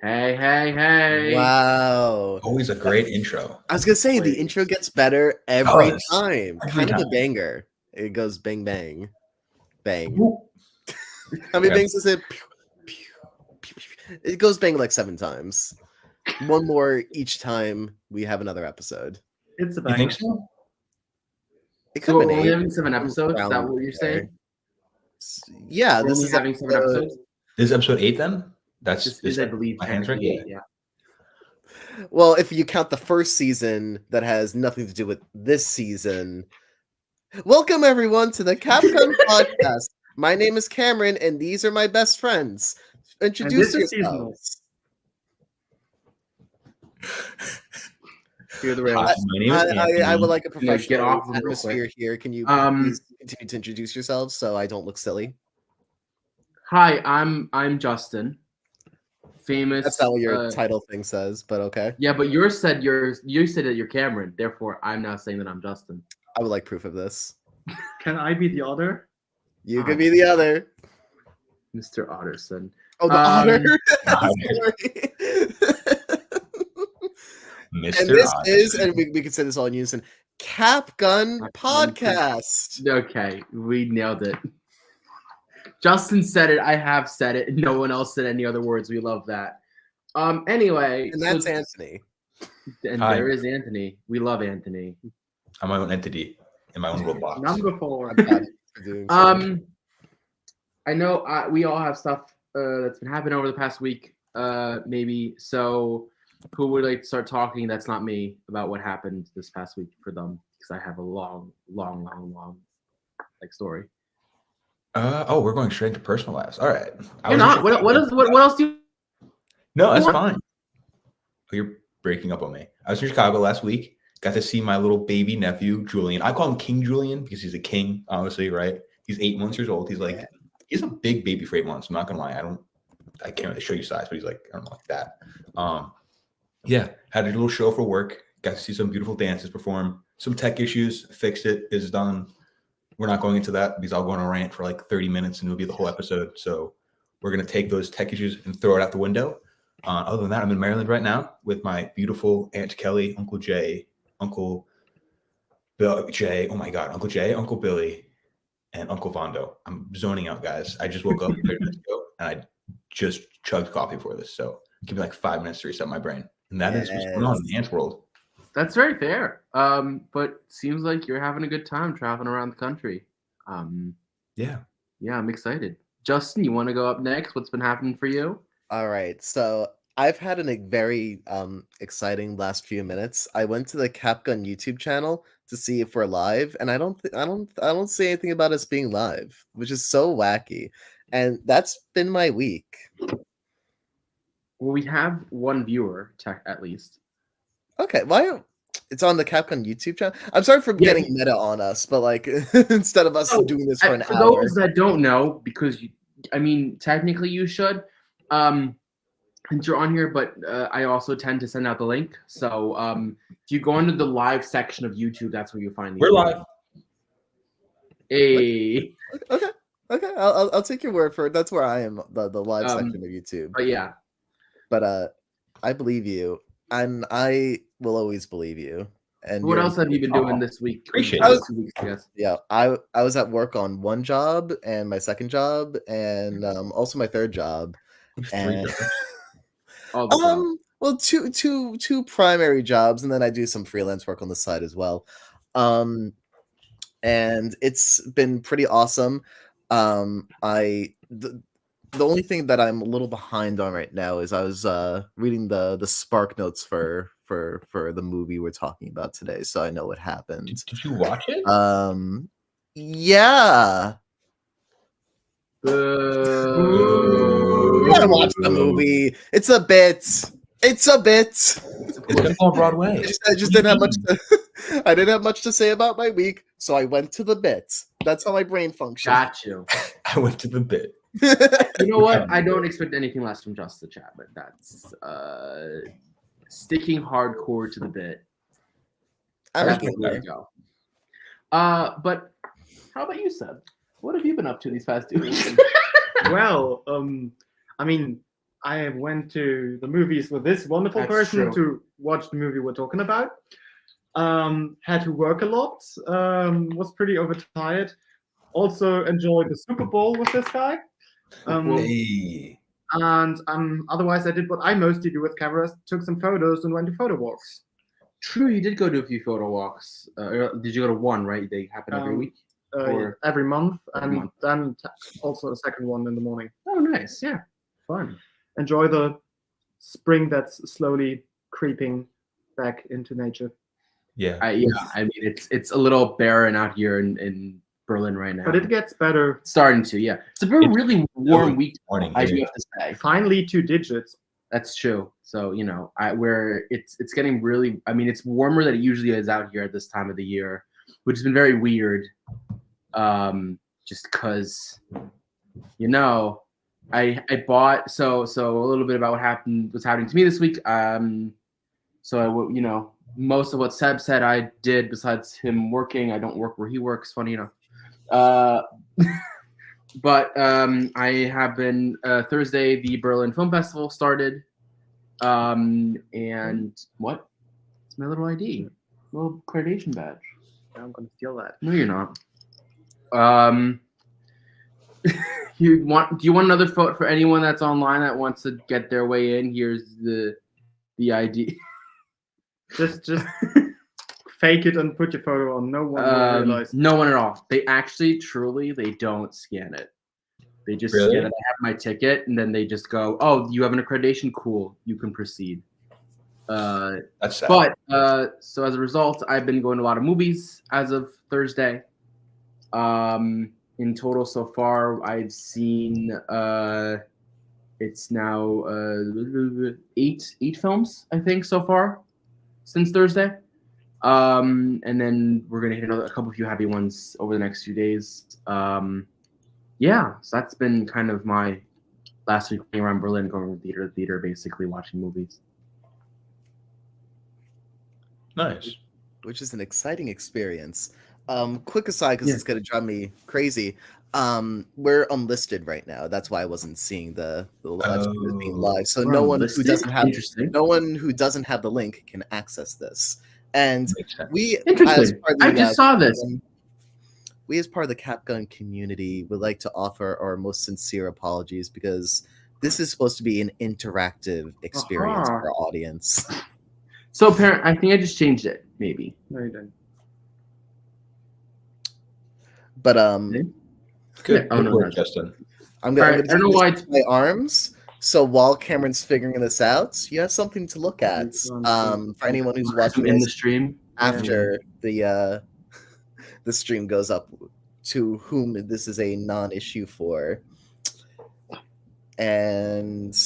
Hey, hey, hey. Wow. Always a great intro. I was going to say, the Wait. intro gets better every does. time. Every Kind of a time. banger. It goes bang, bang. Bang. Whoop. How many Yeah. bangs is it? It goes bang like 7 times. One more each time we have another episode. It's a You banger. think so? It So could we're be only 8. having 7 episodes? Is that Around what you're there. saying? Yeah, We're this only is having 7 episodes? This is episode 8 then? This is, I believe, my hands right? technically 8, yeah. Well, if you count the first season that has nothing to do with this season. Welcome, everyone, to the Capcom Podcast. My name is Cameron, and these are my best friends. Introduce this is seasonal. yourselves. Hear the Hi, rails. my name is Anthony. I would like a Get professional off them real atmosphere quick. here. Can you please continue to introduce yourselves so I don't look silly? Hi, I'm Justin. Famous. That's not what your title thing says, but okay. Yeah, but you said that you're Cameron. Therefore, I'm now saying that I'm Justin. I would like proof of this. Can I be the other? You could be the other. Mr. Otterson. Oh, the otter. Mr. And this Otterson. is, and we can say this all in unison, Capgun Podcast. Okay, we nailed it. Justin said it. I have said it. No one else said any other words. We love that. Anyway, And that's Anthony. And Hi. there is Anthony. We love Anthony. I'm my own entity in my own little box. Number 4. I'm proud for doing so. I know we all have stuff that's been happening over the past week. Maybe so. Who would like to start talking? That's not me about what happened this past week for them because I have a long like story. We're going straight into personal lives. All right. You're not. What else do you? No, that's What? fine. Oh, you're breaking up on me. I was in Chicago last week. Got to see my little baby nephew, Julian. I call him King Julian because he's a king, honestly, right? He's 8 months old. He's a big baby for 8 months. I'm not gonna lie. I can't really show you size, but he's like, I don't know, like that. Yeah, had a little show for work. Got to see some beautiful dances perform. Some tech issues, fixed it. It's done. We're not going into that because I'll go on a rant for like 30 minutes and it'll be the whole episode. So we're gonna take those tech issues and throw it out the window. Other than that, I'm in Maryland right now with my beautiful Aunt Kelly, Uncle Jay, Uncle Bill Jay. Oh my God, Uncle Jay, Uncle Billy, and Uncle Vondo. I'm zoning out, guys. I just woke up 30 minutes ago and I just chugged coffee for this. So give me like 5 minutes to reset my brain. And that is what's going on in the ant world. That's very fair. But seems like you're having a good time traveling around the country. Yeah, I'm excited. Justin, you want to go up next? What's been happening for you? All right, so I've had a very exciting last few minutes. I went to the Capgun YouTube channel to see if we're live, and I don't see anything about us being live, which is so wacky. And that's been my week. Well, we have one viewer, at least. Okay, why? It's on the Capcom YouTube channel. I'm sorry for getting meta on us, but like instead of us doing this for an for hour. those that don't know, because technically you should, since you're on here, but I also tend to send out the link. So if you go into the live section of YouTube, that's where you find these. We're live. Hey. Okay. I'll take your word for it. That's where I am. The live section of YouTube. But yeah. But I believe you, and I will always believe you. And what else have you been doing this week? Appreciate it. 2 weeks, I guess. Yeah, I was at work on one job and my second job and also my third job. And well, two primary jobs, and then I do some freelance work on the side as well. And it's been pretty awesome. The only thing that I'm a little behind on right now is I was reading the Spark Notes for the movie we're talking about today, so I know what happened. Did you watch it? Yeah. I watched the movie. It's a bit. It's gonna go on Broadway. I just didn't have much. I didn't have much to say about my week, so I went to the bit. That's how my brain functions. Got you. I went to the bit. You know what? I don't expect anything less from Just the Chat, but that's sticking hardcore to the bit. That's the way to go. But how about you, Seb? What have you been up to these past 2 weeks? Well, I mean, I went to the movies with this wonderful That's person true. to watch the movie we're talking about. Had to work a lot. Was pretty overtired. Also enjoyed the Super Bowl with this guy. Hey. And otherwise, I did what I mostly do with cameras: took some photos and went to photo walks. True, you did go to a few photo walks. Did you go to one? Right, they happen every week. Or- Every month, Every and month. then also a second one in the morning. Oh, nice. Yeah, fun. Enjoy the spring that's slowly creeping back into nature. Yeah. I mean, it's a little barren out here in Berlin right now. But it gets better. It's starting to, yeah. It's a really warm week. Morning I do here. have to say. Finally, 2 digits. That's true. So where it's getting really. I mean, it's warmer than it usually is out here at this time of the year, which has been very weird. Just because, I bought so a little bit about what's happening to me this week. So I most of what Seb said I did besides him working. I don't work where he works. Funny enough. But I have been Thursday. The Berlin Film Festival started, and what? It's my little ID, little accreditation badge. I'm gonna steal that. No, you're not. Do you want another photo for anyone that's online that wants to get their way in? Here's the ID. Just fake it and put your photo on. No one will realize. No one at all. They actually, truly, they don't scan it. They just Really? scan it. I have my ticket, and then they just go, "Oh, you have an accreditation? Cool, you can proceed." That's sad. But so as a result, I've been going to a lot of movies as of Thursday. In total, so far, I've seen it's now 8 films, I think, so far since Thursday. And then we're gonna hit a few happy ones over the next few days. Yeah, so that's been kind of my last week around Berlin, going from theater to theater, basically watching movies. Nice. Which is an exciting experience. Quick aside, because Yeah. it's gonna drive me crazy. We're unlisted right now. That's why I wasn't seeing the live stream as being live. So We're no one who unlisted? doesn't have the link can access this. And Makes sense. we, as Interesting. part of the, I just saw this. we as part of the Capgun community would like to offer our most sincere apologies, because this is supposed to be an interactive experience Aha. for our audience. So apparently, I think I just changed it. Maybe. No, you don't. But Good, Yeah. Oh, good no, work, that's- Justin. I'm gonna, Alright, I don't know why just my arms. So while Cameron's figuring this out, you have something to look at. For anyone who's watching in the this stream. after the stream goes up, to whom this is a non-issue for. And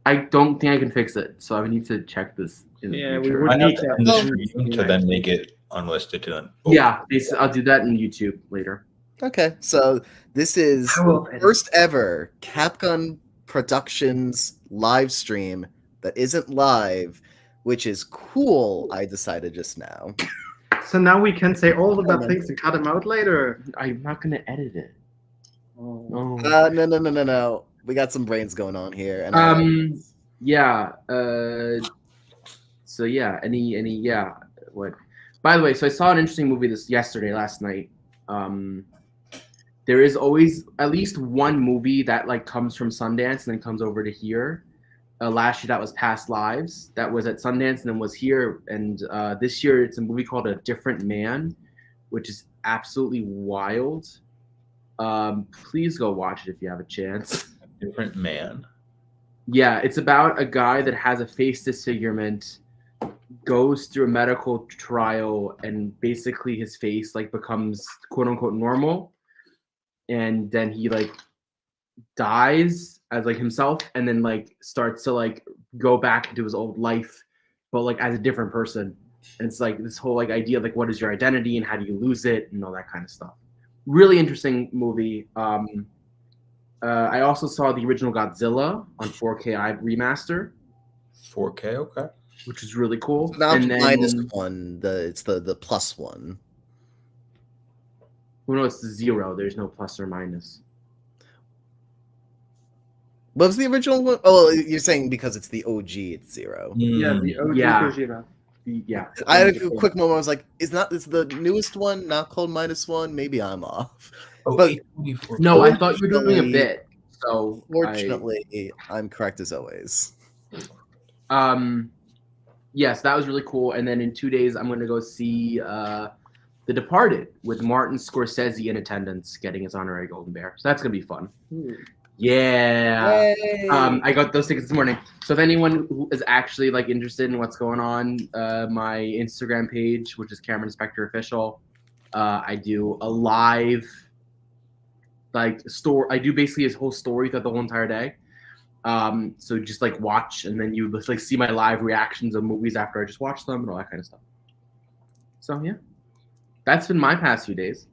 I don't think I can fix it, so I need to check this in the Yeah, we future. would I have need to to end the have stream to then make it unlisted to then. Yeah, I'll do that in YouTube later. okay, so this is I will the edit. first ever Capgun Productions live stream that isn't live, which is cool. I decided just now. So now we can say all the bad things and cut them out later. I'm not gonna edit it. Oh. Oh. No. We got some brains going on here. And Yeah. So yeah. Yeah. What? By the way, so I saw an interesting movie last night. There is always at least one movie that like comes from Sundance and then comes over to here. Last year that was Past Lives, that was at Sundance and then was here. And this year it's a movie called A Different Man, which is absolutely wild. Please go watch it if you have a chance. Different man. Yeah, it's about a guy that has a face disfigurement, goes through a medical trial, and basically his face like becomes quote unquote normal, and then he like dies as like himself, and then like starts to like go back into his old life, but like as a different person. And it's like this whole like idea of like what is your identity and how do you lose it and all that kind of stuff. Really interesting movie. I also saw the original Godzilla on 4K remaster, 4K, okay. which is really cool. not And then, minus one. It's the plus one. well, no, it's the 0. There's no plus or minus. What was the original one? Oh, you're saying because it's the OG, it's 0. Yeah, the OG Yeah. Gojira. Yeah. I had a quick moment. I was like, is the newest one not called -1? Maybe I'm off. Oh, But 824. No, I thought you were doing a Fortunately- bit. So Fortunately, I'm correct as always. Yes, that was really cool. And then in 2 days, I'm going to go see The Departed with Martin Scorsese in attendance, getting his honorary Golden Bear. So that's going to be fun. Yeah. Yay! I got those tickets this morning. So if anyone who is actually like interested in what's going on, my Instagram page, which is Cameron Spector Official, I do a live story. I do basically his whole story throughout the whole entire day. So just like watch, and then you just like see my live reactions of movies after I just watch them and all that kind of stuff. So yeah, that's been my past few days.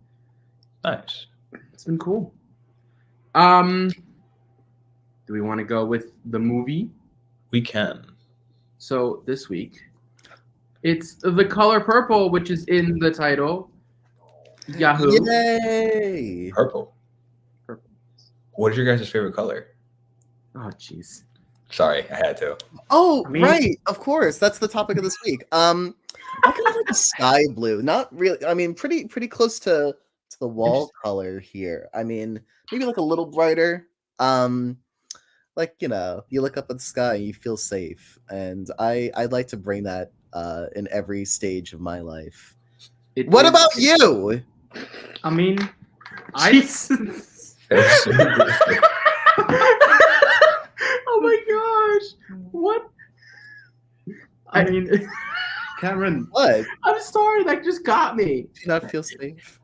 Nice. It's been cool. Do we want to go with the movie? We can. So this week, it's The Color Purple, which is in the title. Yahoo. Yay! Purple. Purple. What is your guys' favorite color? Oh, jeez. Sorry, I had to. Oh, I mean- right. Of course. That's the topic of this week. I kind of like a sky blue. Not really. I mean, pretty close to the wall color here. I mean, maybe like a little brighter. Like, you know, you look up at the sky and you feel safe. And I'd like to bring that in every stage of my life. What about you? I mean, I Jesus. Oh my gosh. What? I mean, Cameron, What? I'm sorry. That just got me. Do you not feel safe?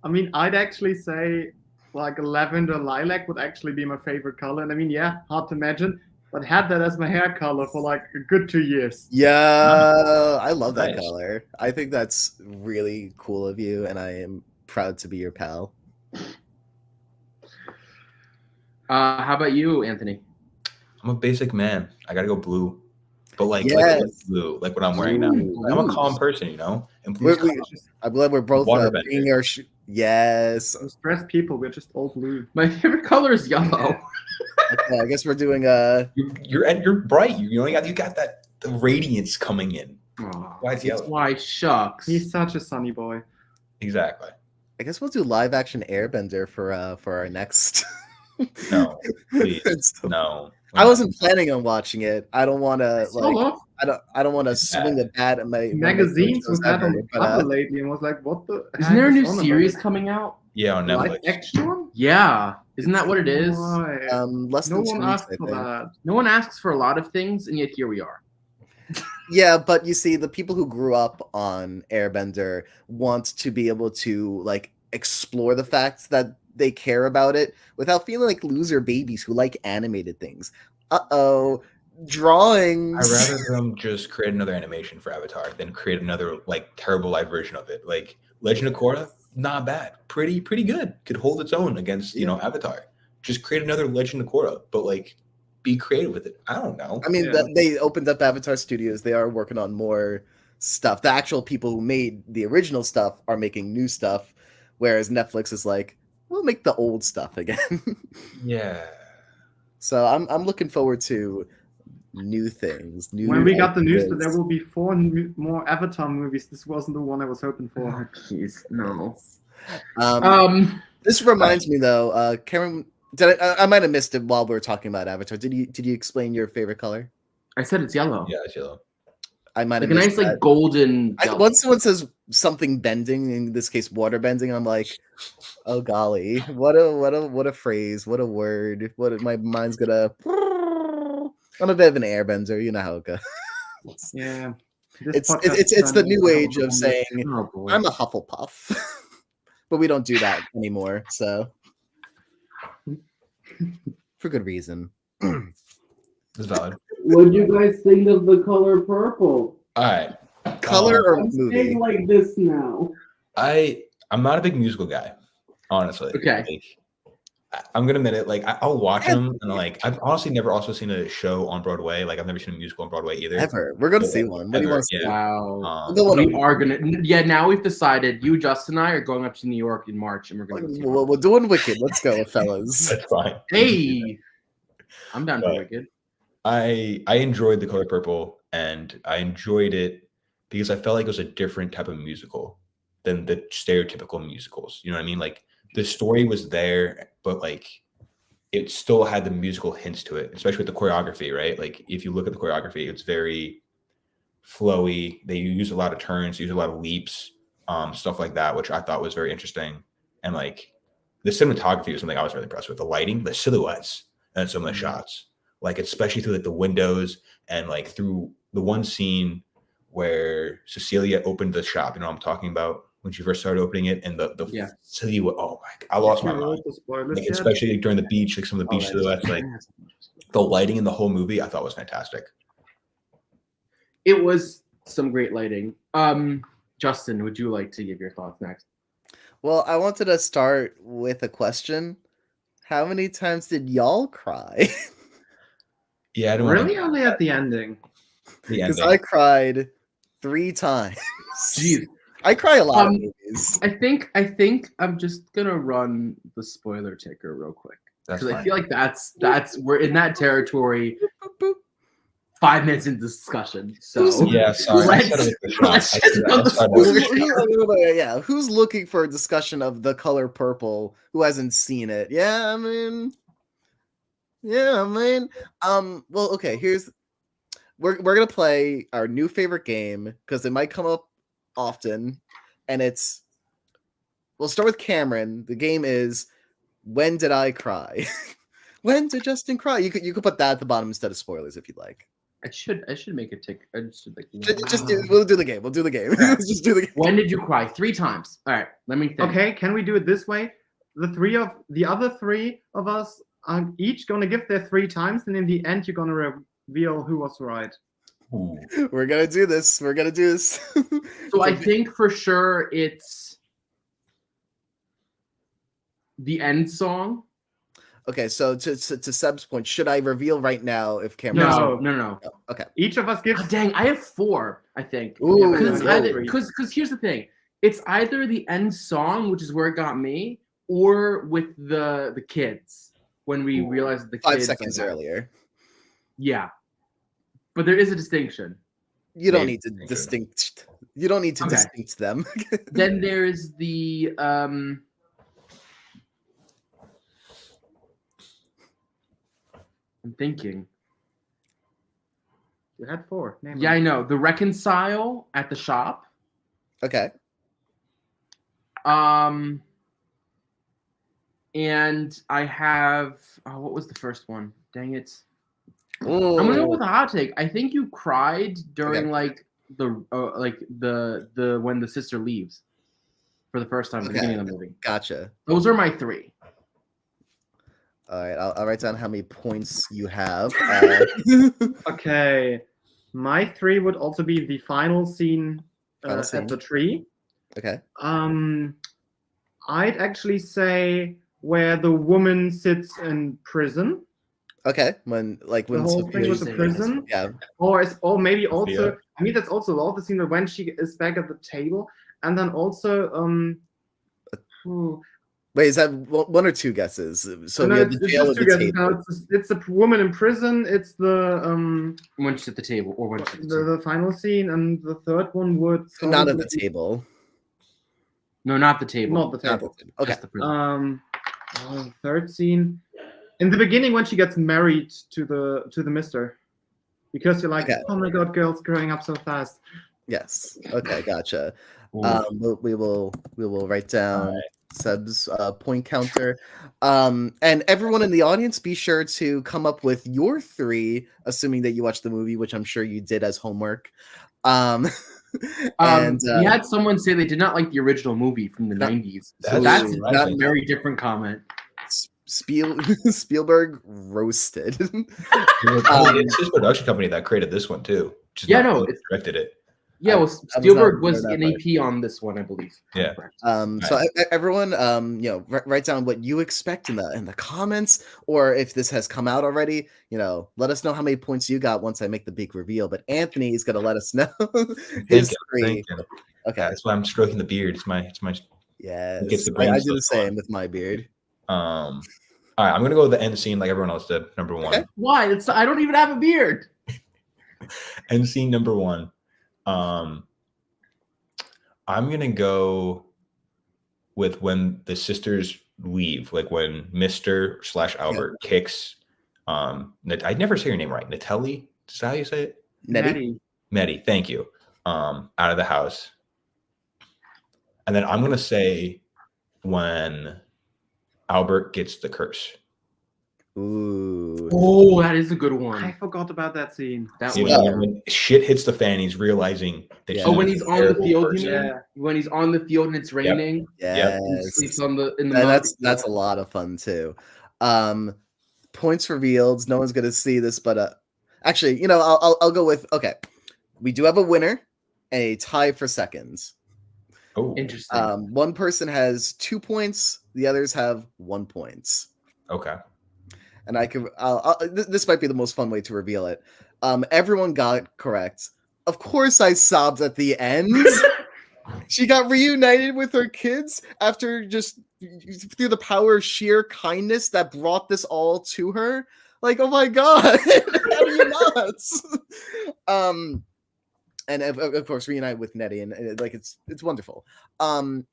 I mean, I'd actually say like a lavender lilac would actually be my favorite color. And I mean, yeah, hard to imagine, but had that as my hair color for like a good 2 years. Yeah, I love that Nice. color. I think that's really cool of you, and I am proud to be your pal. How about you, Anthony? I'm a basic man. I gotta go blue. But like Yes. blue, like what I'm wearing now. Ooh, I'm a blues. calm person, you know? And We're- blue's we- calm. I'm glad we're both Waterbender. being our. Yes. We're stressed people, we're just all blue. My favorite color is yellow. Okay, I guess we're doing You're bright. You got that the radiance coming in. Aw, Why it's that's yellow? why shucks. He's such a sunny boy. Exactly. I guess we'll do live action Airbender for our next. No, please. It's- No. I wasn't planning on watching it. I don't want to Saw like. off I don't want to swing the bat at my magazines shows with that on ever, the but, cover lately and was like, what the Isn't heck there a is new on about series it? coming out? Yeah, on Live Netflix. action one? Yeah. Isn't that what it is? Why? less No than 2 one weeks, asked I for think. that. No one asks for a lot of things, and yet here we are. Yeah, but you see, the people who grew up on Airbender want to be able to like explore the facts that they care about it without feeling like loser babies who like animated things. Drawings. I'd rather them just create another animation for Avatar than create another like terrible live version of it. Like Legend of Korra, not bad, pretty good. Could hold its own against Avatar. Just create another Legend of Korra, but like be creative with it. I don't know. I mean, Yeah. they opened up Avatar Studios. They are working on more stuff. The actual people who made the original stuff are making new stuff, whereas Netflix is like, we'll make the old stuff again. Yeah. So I'm looking forward to new things. When we got the news that there ideas. will be 4 more Avatar movies, this wasn't the one I was hoping for. Jeez, no. Um, this reminds me though, Cameron. I might have missed it while we were talking about Avatar. Did you explain your favorite color? I said it's yellow. Yeah, it's yellow. I might Like have a missed nice, like that. golden. yellow. Once someone says something bending, in this case water bending, I'm like, oh golly, what a phrase, what a word, my mind's gonna. I'm a bit of an airbender, you know how it goes. Yeah. It's the new age of saying Oh boy. I'm a Hufflepuff, but we don't do that anymore. So for good reason. It's valid. What do you guys think of The Color Purple? All right. Color or I'm movie? staying like this now. I'm not a big musical guy, honestly. Okay. Like, I'm gonna admit it. Like I'll watch them, and like I've honestly never also seen a show on Broadway. Like I've never seen a musical on Broadway either. Ever. We're gonna see one. What do you Ever, want to see? yeah. Wow. We'll go on We are gonna. Yeah, now we've decided. You, Justin, and I are going up to New York in March, and we're gonna. Go see We're doing Wicked. Let's go, fellas. That's fine. Hey, I'm down for But Wicked. I enjoyed The Color Purple, and I enjoyed it because I felt like it was a different type of musical than the stereotypical musicals. You know what I mean? Like the story was there, but like it still had the musical hints to it, especially with the choreography, right? Like if you look at the choreography, it's very flowy. They use a lot of turns, use a lot of leaps, stuff like that, which I thought was very interesting. And like the cinematography was something I was really impressed with. The lighting, the silhouettes, and some of the shots, like especially through like the windows and like through the one scene where Cecilia opened the shop. You know what I'm talking about? When she first started opening it, and the Yeah. silhouette. Oh my! I lost my You mind. wrote the spoilers Like yet? especially like, during the beach, like some of the beach that is- silhouettes, like the lighting in the whole movie, I thought was fantastic. It was some great lighting. Justin, would you like to give your thoughts next? Well, I wanted to start with a question. How many times did y'all cry? Yeah, I don't Really want only at the ending. the Because ending. I cried 3 times. Jeez. I cry a lot in movies. I think I'm just gonna run the spoiler ticker real quick That's because I fine. feel like that's we're in that territory. 5 minutes into discussion, so Yeah, sorry. I said it with the shot. let's I just said- run I the said spoiler it. ticker. Yeah, who's looking for a discussion of The Color Purple who hasn't seen it? Yeah, I mean, well, okay, we're gonna play our new favorite game because it might come up often, and we'll start with Cameron. The game is When Did I Cry? When did Justin cry? You could put that at the bottom instead of spoilers if you'd like. I should make a tick. I should like. We'll do the game. We'll do the game. Alright. Just do the game. When did you cry? 3 times. All right, let me think. Okay, can we do it this way? The other three of us are each gonna give their 3 times, and in the end, you're gonna reveal who was right. Ooh. We're gonna do this. We're gonna do this. So I think for sure it's the end song. Okay, so to Seb's point, should I reveal right now if Cameron? No. Okay. Each of us gives. Oh, dang, I have 4. I think. Ooh, Because here's the thing. It's either the end song, which is where it got me, or with the kids when we realized the kids 5 seconds like, earlier. Yeah, but there is a distinction. You don't Maybe. need to distinct. You don't need to Okay. distinct them. Then there's the I'm thinking. You had 4. Name Yeah, I them. know. The reconcile at the shop. Okay. And I have what was the first one? Dang it. Ooh. I'm gonna go with a hot take. I think you cried during Okay. like the when the sister leaves for the first time at the Okay. beginning of the movie. Gotcha. Those are my 3. All right, I'll write down how many points you have. Okay, my 3 would also be the final scene, Final scene. at the tree. Okay. I'd actually say where the woman sits in prison, Okay. When the whole thing Sophia- with the prison, Yeah. or maybe also, Sophia. I mean that's also all the scene when she is back at the table, and then also ooh, Wait, is that 1 or 2 guesses? So no, we have it's the jail just or 2 the guesses. table. No, it's the woman in prison. It's the When she's at the table, or when she's at the table. the final scene, and the third one would So not at the probably- table. No, not the table. Not the Not table. the table. Okay. Just the prison. Third scene in the beginning when she gets married to the mister, because you're like, Okay. oh my god, girls growing up so fast. Yes. Okay. Gotcha. Ooh. We will write down Alright. Seb's point counter. And everyone in the audience, be sure to come up with your 3, assuming that you watched the movie, which I'm sure you did as homework. And We had someone say they did not like the original movie from the That- 90s. So that's that's surprising. a very different comment. Spielberg roasted. It's his production company that created this one too. which is Yeah, not no, really it's- directed it. Yeah, well, not Spielberg aware was of that an part. AP on this one, I believe. Yeah. Correct. So everyone, write down what you expect in the comments, or if this has come out already, let us know how many points you got once I make the big reveal. But Anthony is gonna let us know his 3. Thinking. Okay. That's why I'm stroking the beard. It's my Yes. gets the I brain do the cells same going. with my beard. All right, I'm gonna go with the end scene like everyone else did. Number one. Okay. Why? I don't even have a beard. End scene number one. I'm gonna go with when the sisters leave, like when Mr. / Albert kicks. I'd never say your name right. Natalie. Is that how you say it? Nettie. Medi, thank you. Out of the house. And then I'm gonna say when Albert gets the curse. Ooh. Oh, that is a good I one. forgot about that scene. That You one. know, when shit hits the fan, he's realizing that Yeah. Oh, when he's on the field, you mean? Yeah. When he's on the field and it's raining, Yes. and he sleeps in the And mud. that's a lot of fun too. Points revealed. No one's gonna see this, but actually, I'll go with okay. We do have a winner, and a tie for seconds. Oh, Interesting. One person has 2 points. The others have 1 point. okay. And this might be the most fun way to reveal it. Everyone got it correct. Of course, I sobbed at the end. She got reunited with her kids after just through the power of sheer kindness that brought this all to her. Like, oh my god, how do you not? And of course, reunite with Nettie, and like it's wonderful. And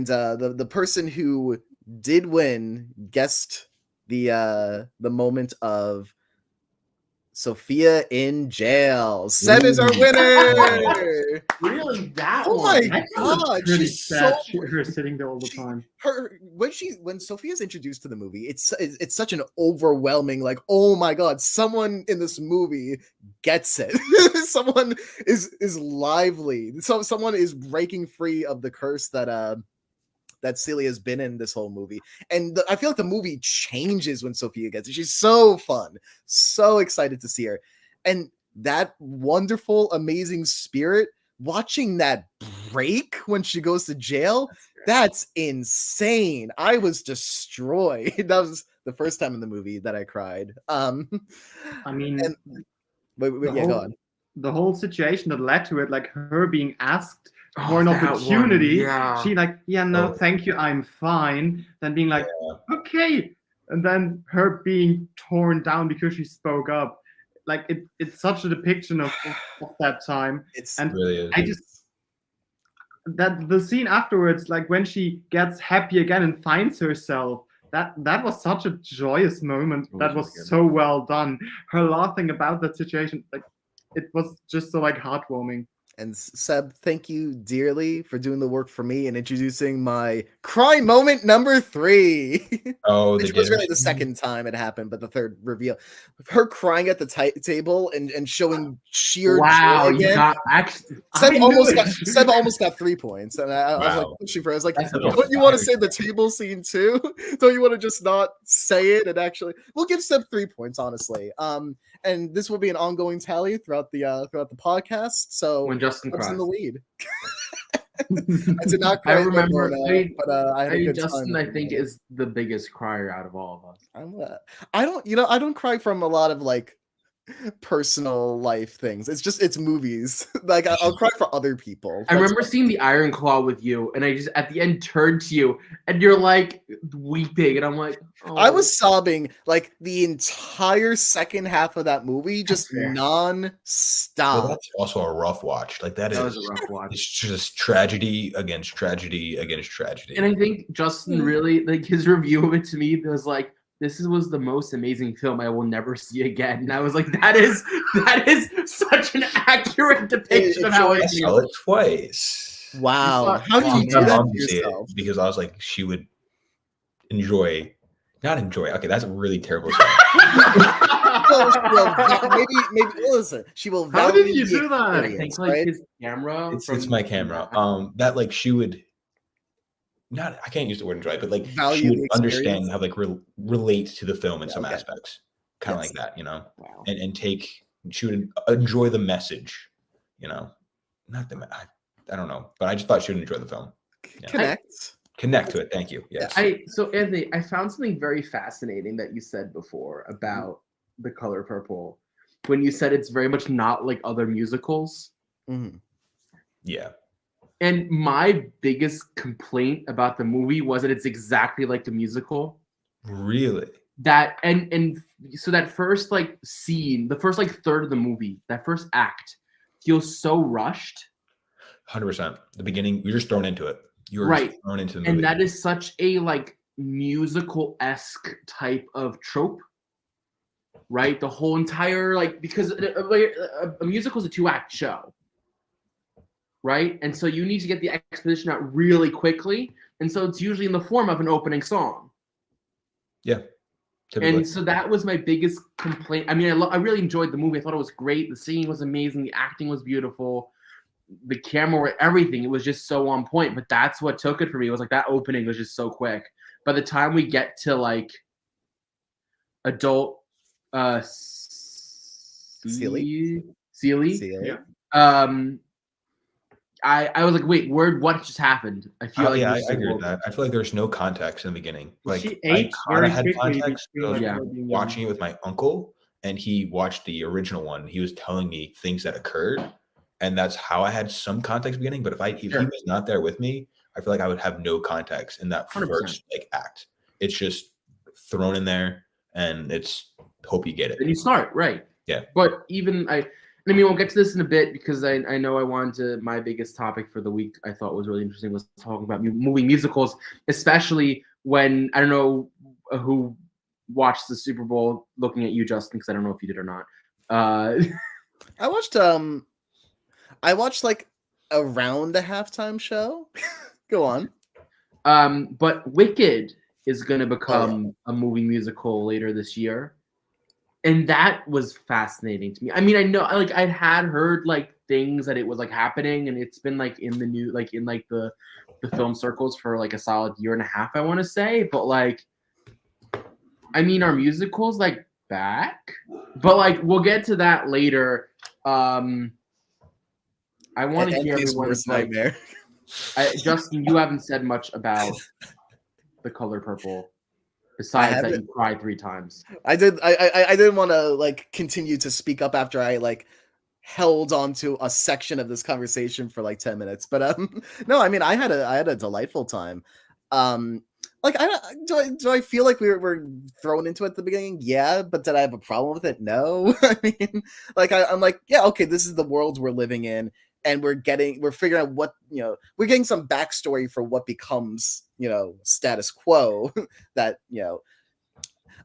the person who did win guessed the moment of Sophia in jail. Seb is our winner. Really, that Oh one? my god, Pretty she's sad. so Her sitting there all the time. when Sophia's introduced to the movie, it's such an overwhelming, like, oh my god, someone in this movie gets it. Someone is lively. So someone is breaking free of the curse that Celia's been in this whole movie. And I feel like the movie changes when Sophia gets it. She's so fun. So excited to see her. And that wonderful, amazing spirit, watching that break when she goes to jail, that's insane. I was destroyed. That was the first time in the movie that I cried. I mean, Wait, go on. the whole situation that led to it, like her being asked Oh, for an that one, opportunity, yeah. she like, yeah, no, Oh. thank you, I'm fine. Then being like, okay, and then her being torn down because she spoke up. Like it's such a depiction of that time. And Really is. I just that the scene afterwards, like when she gets happy again and finds herself, that was such a joyous moment. That was really good. so well done. Her laughing about that situation, like it was just so like heartwarming. And Seb, thank you dearly for doing the work for me and introducing my cry moment number 3. Oh, Which was really the second time it happened, but the third reveal. Her crying at the table and showing sheer Wow, joy you again. got actually. Seb I knew almost got 3 points. And I was like Wow. pushing for it. I was like, That's don't you want to say the table scene too? Don't you want to just not say it and actually we'll give Seb 3 points, honestly. And this will be an ongoing tally throughout the podcast. So when Justin Seb's cries. in the lead. I did not cry. I remember. but I had a good Justin, time. I think, is the biggest crier out of all of us. I don't cry from a lot of like personal life things. It's movies. Like I'll cry for other people. I remember seeing the Iron Claw with you, and I just at the end turned to you, and you're like weeping, and I'm like, oh. I was sobbing like the entire second half of that movie, just fair. non-stop. Well, that's also a rough watch. Like that was is a rough watch. It's just tragedy against tragedy against tragedy. And I think Justin really like his review of it to me was like, this was the most amazing film I will never see again. And I was like, that is such an accurate depiction of how I saw feel. it twice. Wow. How did My you do that mom to to see it yourself? because I was like, she would not enjoy. Okay, that's a really terrible saying. maybe listen. She will. How value did you the do that? I experience, think like right? his camera. It's my camera. That like she would not. I can't use the word enjoy, but like Value she would the understand experience? how like relate to the film in some okay. aspects, kind of Yes. like that, you know, Wow. and take. She would enjoy the message, you know, not the. I don't know, but I just thought she would enjoy the film. Yeah. Connect to it. Thank you. Yes. So Anthony, I found something very fascinating that you said before about The Color Purple, when you said it's very much not like other musicals. Mm-hmm. Yeah. And my biggest complaint about the movie was that it's exactly like the musical. Really? That and so that first like scene, the first like third of the movie, that first act feels so rushed. 100%. The beginning, you're just thrown into it. You were Right. just thrown into the movie. And that is such a like musical-esque type of trope, right? The whole entire like because a musical is a 2-act show, right? And so you need to get the exposition out really quickly, and so it's usually in the form of an opening song. Yeah. Typically. And so that was my biggest complaint. I mean, I really enjoyed the movie. I thought it was great. The singing was amazing. The acting was beautiful. The camera, everything. It was just so on point. But that's what took it for me. It was like that opening was just so quick. By the time we get to like adult Sealy? Sealy, I was like, wait, what just happened? I feel like yeah, it I was agree with that. I feel like there's no context in the beginning. Like She I aged kind very of had quickly context between, of like, her being watching it young. with my uncle, and he watched the original one. He was telling me things that occurred, and that's how I had some context beginning. But if he was not there with me, I feel like I would have no context in that 100%. first like act. It's just thrown in there, and it's hope you get it. And you start, right. Yeah. But even I mean, we'll get to this in a bit because I know I wanted to. My biggest topic for the week I thought was really interesting was talking about movie musicals, especially when I don't know who watched the Super Bowl. Looking at you, Justin, because I don't know if you did or not. I watched like around the halftime show. Go on. But Wicked is going to become a movie musical later this year. And that was fascinating to me. I mean, I know, like, I'd had heard like things that it was like happening, and it's been like in the new, like in like the film circles for like a solid year and a half, I want to say. But like, I mean, our musicals like back, but like we'll get to that later. I want to hear everyone's like, nightmare. Justin, you haven't said much about The Color Purple. Besides that, you cried 3 times. I did. I didn't want to like continue to speak up after I like held on to a section of this conversation for like 10 minutes. But no, I mean, I had a delightful time. Like, do I feel like we're thrown into it at the beginning? Yeah, but did I have a problem with it? No. I mean, like I'm like, yeah, okay, this is the world we're living in, and we're figuring out what, we're getting some backstory for what becomes, status quo. That,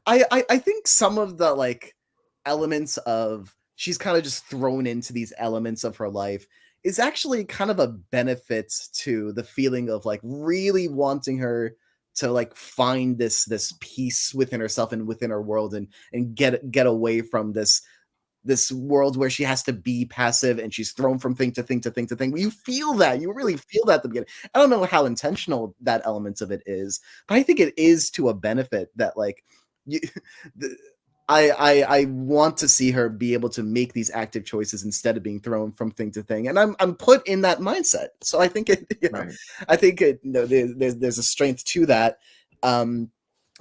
I think some of the like elements of she's kind of just thrown into these elements of her life is actually kind of a benefit to the feeling of like really wanting her to like find this peace within herself and within her world and get away from this world where she has to be passive and she's thrown from thing to thing to thing to thing. You feel that. You really feel that at the beginning. I don't know how intentional that element of it is, but I think it is to a benefit that like I want to see her be able to make these active choices instead of being thrown from thing to thing, and I'm put in that mindset. So I think there's a strength to that. And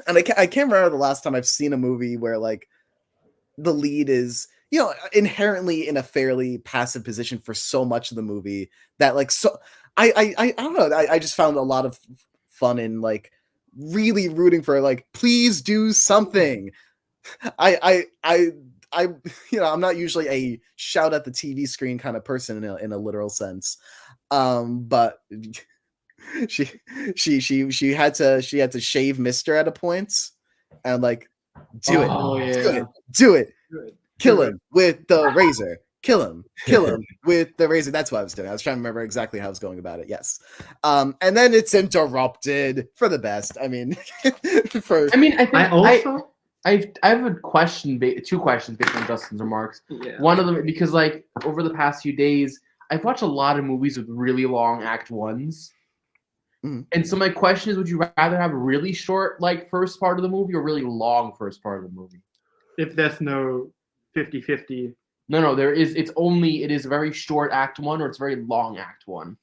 I can't remember the last time I've seen a movie where like the lead is inherently in a fairly passive position for so much of the movie that like so I don't know. I just found a lot of fun in like really rooting for like, please do something. I'm not usually a shout at the TV screen kind of person in a literal sense. But she had to shave Mister at a point and like do it. Kill him with the razor. Kill him with the razor. That's what I was doing. I was trying to remember exactly how I was going about it. Yes. And then it's interrupted for the best. I mean, I have a question, 2 questions based on Justin's remarks. Yeah. One of them, because like over the past few days, I've watched a lot of movies with really long act ones. And so my question is, would you rather have a really short like first part of the movie or really long first part of the movie? If there's no 50-50. No, there is. It is a very short act 1 or it's very long act 1.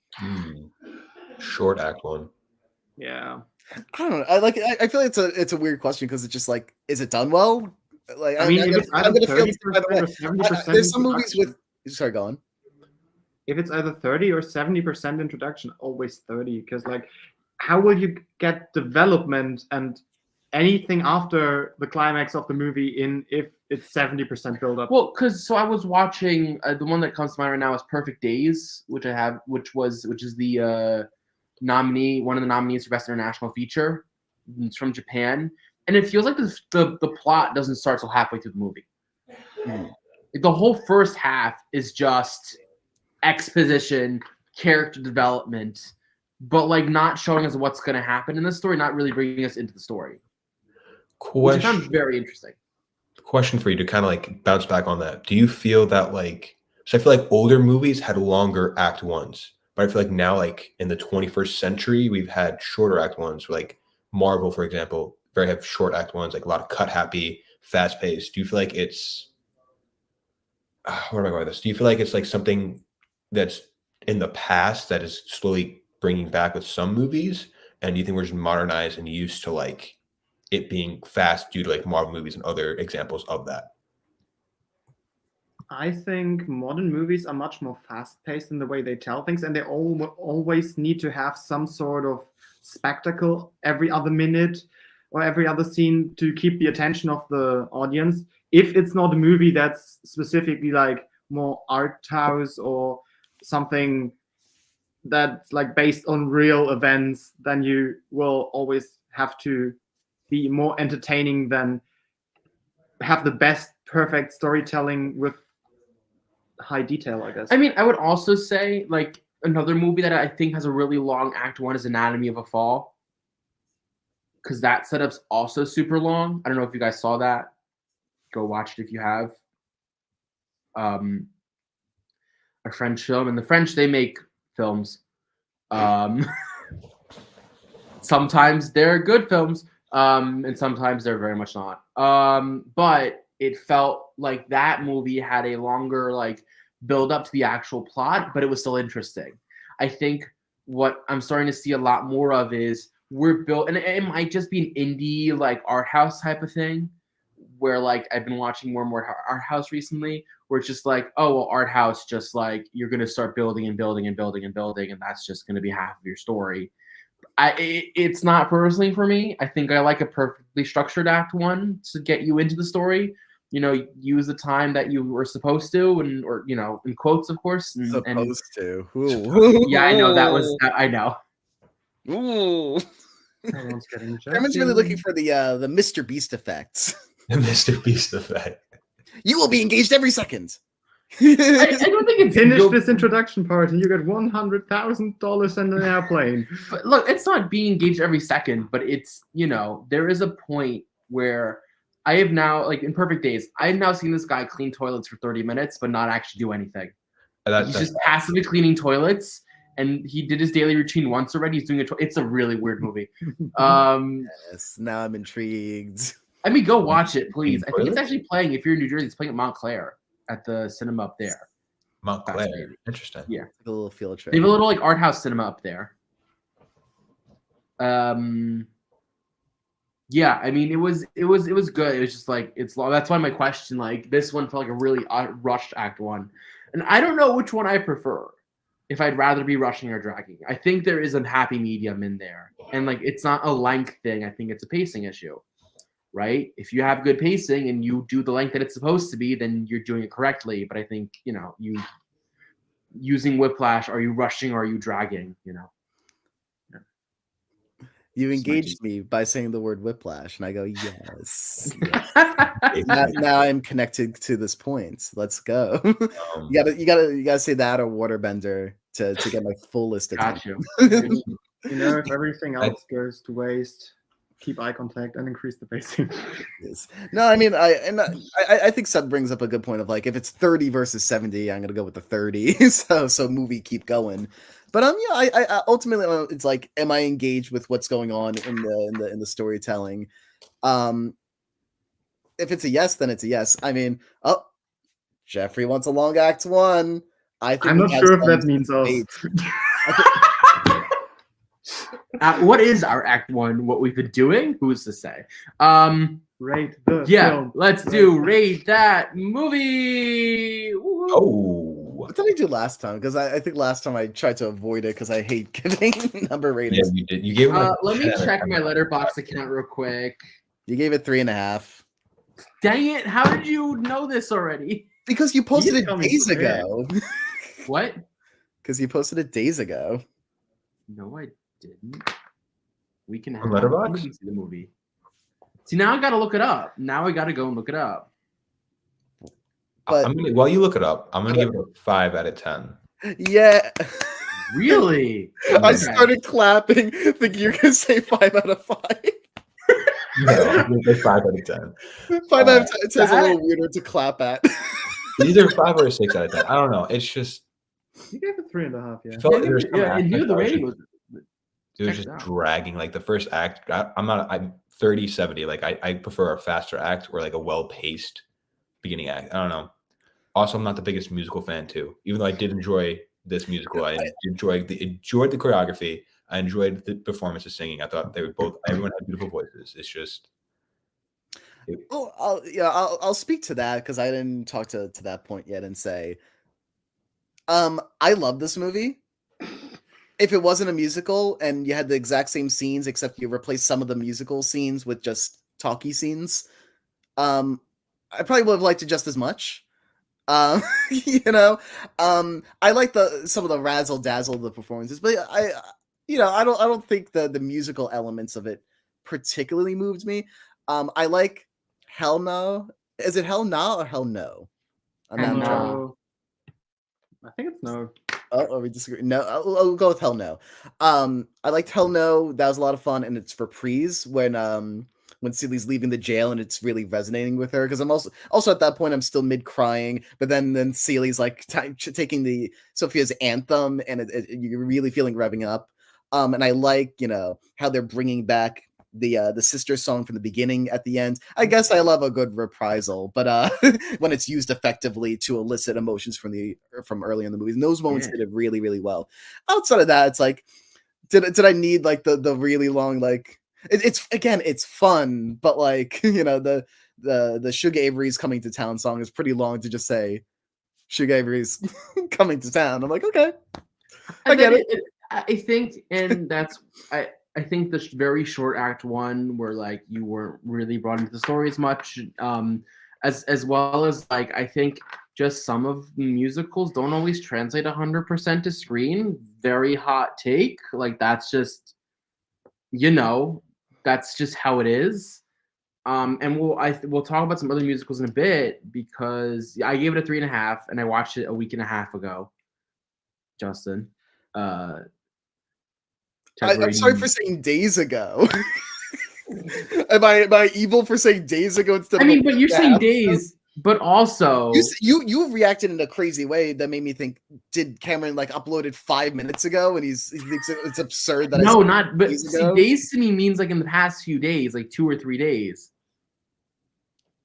Short act 1. Yeah. I don't know. I feel like it's a weird question because it's just like, is it done well? Like, I mean, I'm gonna feel this by the way. 70% There's some movies with. Sorry, go on. If it's either 30 or 70% introduction, always 30, because like, how will you get development and anything after the climax of the movie in if it's 70% build up. Well, so I was watching the one that comes to mind right now is Perfect Days, which is the nominee, one of the nominees for Best International Feature. It's from Japan, and it feels like the plot doesn't start till halfway through the movie. Like, the whole first half is just exposition, character development, but like not showing us what's going to happen in the story, not really bringing us into the story. Which I found very interesting. Question for you to kind of like bounce back on that. Do you feel that like, so I feel like older movies had longer act ones, but I feel like now, like in the 21st century, we've had shorter act ones. Like Marvel, for example, very have short act ones, like a lot of cut happy, fast paced. Do you feel like it's, where am I going with this? Do you feel like it's like something that's in the past that is slowly bringing back with some movies? And do you think we're just modernized and used to like it being fast due to like Marvel movies and other examples of that? I think modern movies are much more fast-paced in the way they tell things, and they always need to have some sort of spectacle every other minute or every other scene to keep the attention of the audience. If it's not a movie that's specifically like more art house or something that's like based on real events, then you will always have to be more entertaining than have the best perfect storytelling with high detail, I guess. I mean, I would also say like another movie that I think has a really long act one is Anatomy of a Fall, because that setup's also super long. I don't know if you guys saw that. Go watch it if you have. A French film, and the French, they make films. Sometimes they're good films, and sometimes they're very much not. But it felt like that movie had a longer like build up to the actual plot, but it was still interesting. I think what I'm starting to see a lot more of is we're built, and it might just be an indie like art house type of thing, where like I've been watching more and more art house recently, where it's just like, oh well, art house just like you're gonna start building and building and building and building, and that's just gonna be half of your story. It's not personally for me. I think I like a perfectly structured act one to get you into the story. You know, use the time that you were supposed to, and or you know, in quotes, of course. Supposed to. Yeah, I know that was. I know. Ooh. Everyone's getting Herman's really looking for the Mr. Beast effects. The Mr. Beast effect. You will be engaged every second. I don't think it's Finish this introduction part and you get $100,000 and an airplane. But look, it's not being engaged every second, but it's, you know, there is a point where I have now, like in Perfect Days, I've now seen this guy clean toilets for 30 minutes, but not actually do anything. He's just passively cleaning toilets, and he did his daily routine once already. He's doing it. It's a really weird movie. Yes, now I'm intrigued. I mean, go watch it, please. I think it's actually playing, if you're in New Jersey, it's playing at Montclair at the cinema up there. Montclair. Interesting. Yeah. Like a little field trip. They have a little like art house cinema up there. Yeah, I mean, it was good. It was just like, it's long. That's why my question, like, this one felt like a really rushed act one. And I don't know which one I prefer, if I'd rather be rushing or dragging. I think there is a happy medium in there. And like, it's not a length thing. I think it's a pacing issue, right? If you have good pacing and you do the length that it's supposed to be, then you're doing it correctly. But I think, you know, you using Whiplash, are you rushing or are you dragging, you know? You engaged me by saying the word whiplash, and I go, yes. Now I'm connected to this point. Let's go. You gotta say that or waterbender to get my fullest attention. You know, if everything else goes to waste, keep eye contact and increase the pacing. Yes. No, I mean, I think Seth brings up a good point of like, if it's 30 versus 70, I'm gonna go with the 30. so movie keep going. But yeah, I ultimately it's like, am I engaged with what's going on in the storytelling? If it's a yes, then it's a yes. I mean, Jeffrey wants a long act one. I'm not sure if that means us. What is our act one? What we've been doing? Who's to say? Rate the film. Let's do rate that movie. Woo-hoo. Oh. What did I do last time? Because I think last time I tried to avoid it because I hate giving number ratings. Yeah, you did. You gave let me check my Letterboxd account real quick. You gave it 3.5. Dang it! How did you know this already? Because you posted didn't it tell me days shit. ago. What? Because you posted it days ago. No, I didn't. We can On Letterboxd? When did we see the movie? See, now I gotta look it up. Now I gotta go and look it up. But While you look it up, I'm gonna give it a 5 out of 10. yeah. Really? I Okay. started clapping, thinking you're gonna say 5 out of 5. No, I'm gonna say 5 out of 10. 5 out of 10. It says a that- little weirder to clap at. It's either 5 or a 6 out of 10. I don't know. It's just You gave it 3.5. Yeah. it felt like there was some Yeah, and aspect the I was rating just- was. it was check just it out. dragging. Like the first act, I'm 30-70. Like I prefer a faster act or like a well-paced beginning act. I don't know. Also, I'm not the biggest musical fan too. Even though I did enjoy this musical, I enjoyed the choreography. I enjoyed the performance of singing. I thought they were both. Everyone had beautiful voices. It's just. Oh, I'll speak to that because I didn't talk to that point yet and say, I love this movie. If it wasn't a musical and you had the exact same scenes except you replaced some of the musical scenes with just talkie scenes, I probably would have liked it just as much. You know, I like some of the razzle dazzle of the performances, but I don't think the musical elements of it particularly moved me. I like Hell No. Is it Hell No or Hell No? I'm Hell not trying- No. I think it's no. Oh, we disagree. No, I'll go with Hell No. I liked Hell No. That was a lot of fun, and it's reprise when Celie's leaving the jail and it's really resonating with her because I'm also at that point I'm still mid crying, but then Celie's like taking the Sophia's anthem and you're really feeling revving up. And I like how they're bringing back the sister song from the beginning at the end. I guess I love a good reprisal, but when it's used effectively to elicit emotions from early in the movie, and those moments did it really, really well. Outside of that, it's like, did I need like the really long like? It's fun, but like the Sugar Avery's coming to town song is pretty long to just say Sugar Avery's coming to town. I'm like, okay, I get it. I think, and that's I think the very short act one where like you weren't really brought into the story as much, as well as like I think just some of musicals don't always translate 100% to screen. Very hot take, like that's just that's just how it is. And we'll talk about some other musicals in a bit because I gave it a 3.5 and I watched it a week and a half ago. Justin, I'm sorry for saying days ago. Am I evil for saying days ago instead? I of mean, but you're saying days, but also you reacted in a crazy way that made me think, did Cameron like upload it 5 minutes ago and he thinks it's absurd that no, I not but days see, ago? days to me means like in the past few days, like 2 or 3 days.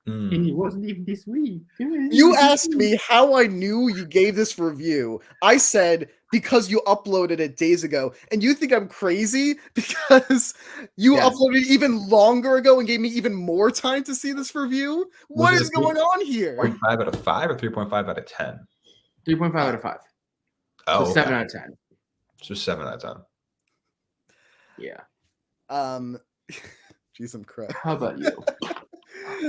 And it wasn't even this week. You asked me how I knew you gave this review. I said because you uploaded it days ago, and you think I'm crazy because you uploaded it even longer ago and gave me even more time to see this review? What is going on here? 0.5 out of 5 or 3.5 out of 10? 3.5 out of 5. Oh, So 7 out of 10. So 7 out of 10. Yeah. Geez, I'm crying. How about you?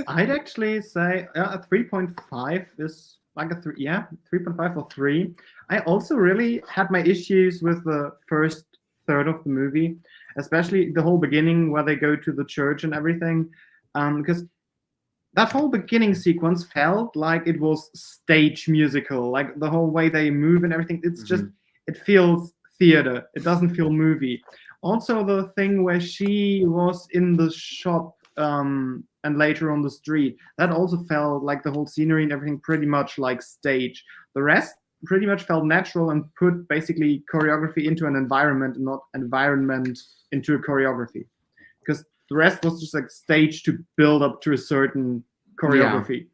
I'd actually say a 3.5 is like a 3.5 or 3. I also really had my issues with the first third of the movie, especially the whole beginning where they go to the church and everything, because that whole beginning sequence felt like it was stage musical, like the whole way they move and everything. It's just, it feels theater. It doesn't feel movie. Also, the thing where she was in the shop and later on the street, that also felt like the whole scenery and everything pretty much like stage. The rest pretty much felt natural and put basically choreography into an environment and not environment into a choreography. Because the rest was just like stage to build up to a certain choreography.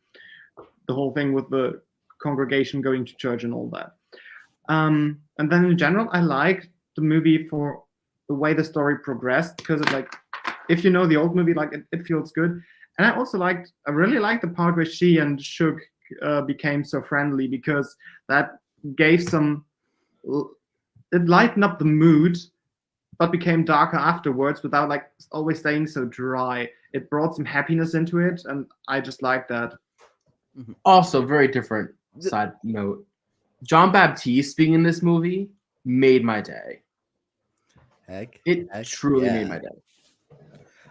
Yeah. The whole thing with the congregation going to church and all that. And then in general, I liked the movie for the way the story progressed, because it like, if you know the old movie, like it feels good. And I really liked the part where she and Shug became so friendly, because that gave it lightened up the mood, but became darker afterwards without like always staying so dry. it brought some happiness into it, and I just like that. Also, very different side note. John Baptiste being in this movie made my day. Heck, It truly yeah. made my day.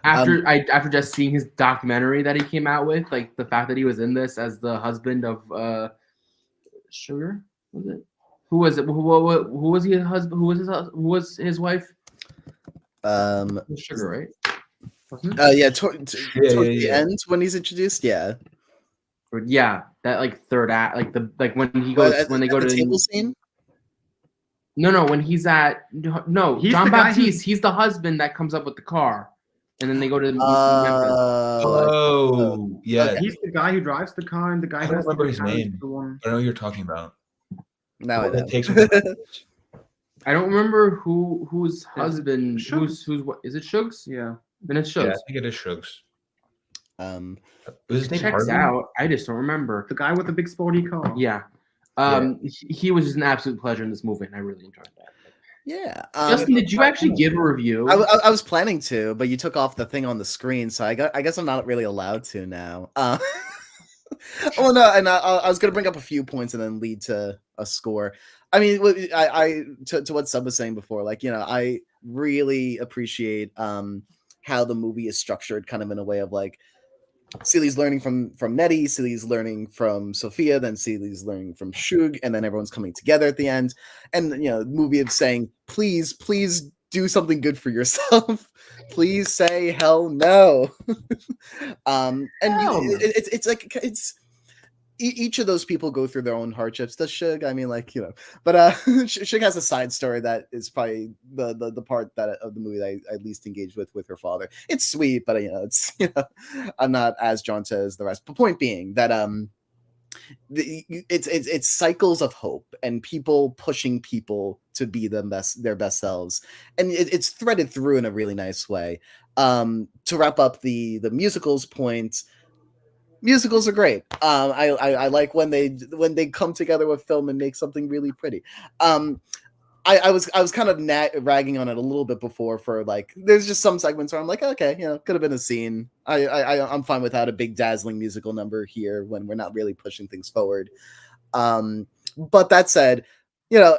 After just seeing his documentary that he came out with, like the fact that he was in this as the husband of Sugar, was it? Who was it? Who was he? His husband? Who was his wife? Sugar, right? Wasn't it? Yeah, towards the end when he's introduced, yeah. Yeah, that like third act, like when he Well, goes when they go the to table scene. No, when he's at He's John the guy Baptiste, he's the husband that comes up with the car, and then they go to Memphis. Oh, yeah. Okay. He's the guy who drives the car, and the guy I who don't has the remember his car is name. the one. I know what you're talking about. Now I Well, know. that takes me- I don't remember whose husband Shugs? who's what is it Shugs? Yeah. Then it's Yeah, I Shugs. think it is Shugs. Was his It name checks Harvey? out. I just don't remember. The guy with the big sporty car. Yeah. He was just an absolute pleasure in this movie, and I really enjoyed that. Yeah. Justin, did you actually give a review? I was planning to, but you took off the thing on the screen, so I guess I'm not really allowed to now. Oh no, and I was gonna bring up a few points and then lead to a score. I mean, to what Sub was saying before, like, you know, I really appreciate how the movie is structured, kind of in a way of like Seely's learning from Nettie, Seely's learning from Sophia, then Seely's learning from Shug, and then everyone's coming together at the end. And you know, the movie of saying, please do something good for yourself. Please say hell no. And it's like each of those people go through their own hardships. Does Shug? I mean, like, you know, but Shug has a side story that is probably the part that of the movie that I least engaged with her father. It's sweet, but you know, it's, you know, I'm not as drawn to as the rest. But point being that it's cycles of hope and people pushing people to be their best selves, and it's threaded through in a really nice way. To wrap up the musicals point. Musicals are great. I like when they come together with film and make something really pretty. I was kind of ragging on it a little bit before for like, there's just some segments where I'm like, okay, you know, could have been a scene. I'm fine without a big dazzling musical number here when we're not really pushing things forward. But that said, you know,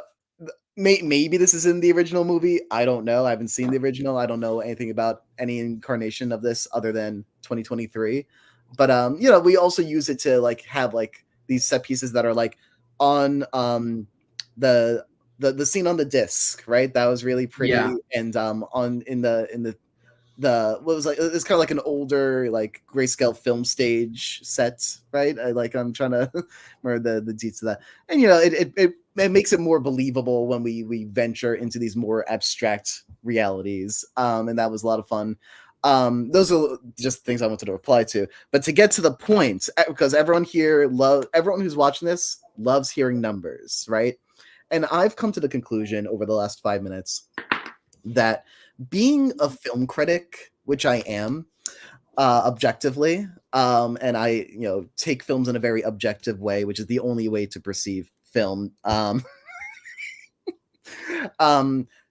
maybe this is in the original movie. I don't know. I haven't seen the original. I don't know anything about any incarnation of this other than 2023. But you know, we also use it to like have like these set pieces that are like on the scene on the disc, right? That was really pretty. Yeah. And on in the what was like, it's kind of like an older like grayscale film stage set, right? I'm trying to remember the deets of that. And you know, it makes it more believable when we venture into these more abstract realities. And that was a lot of fun. Those are just things I wanted to reply to. But to get to the point, because everyone who's watching this loves hearing numbers, right? And I've come to the conclusion over the last 5 minutes that being a film critic, which I am, objectively, and I, you know, take films in a very objective way, which is the only way to perceive film.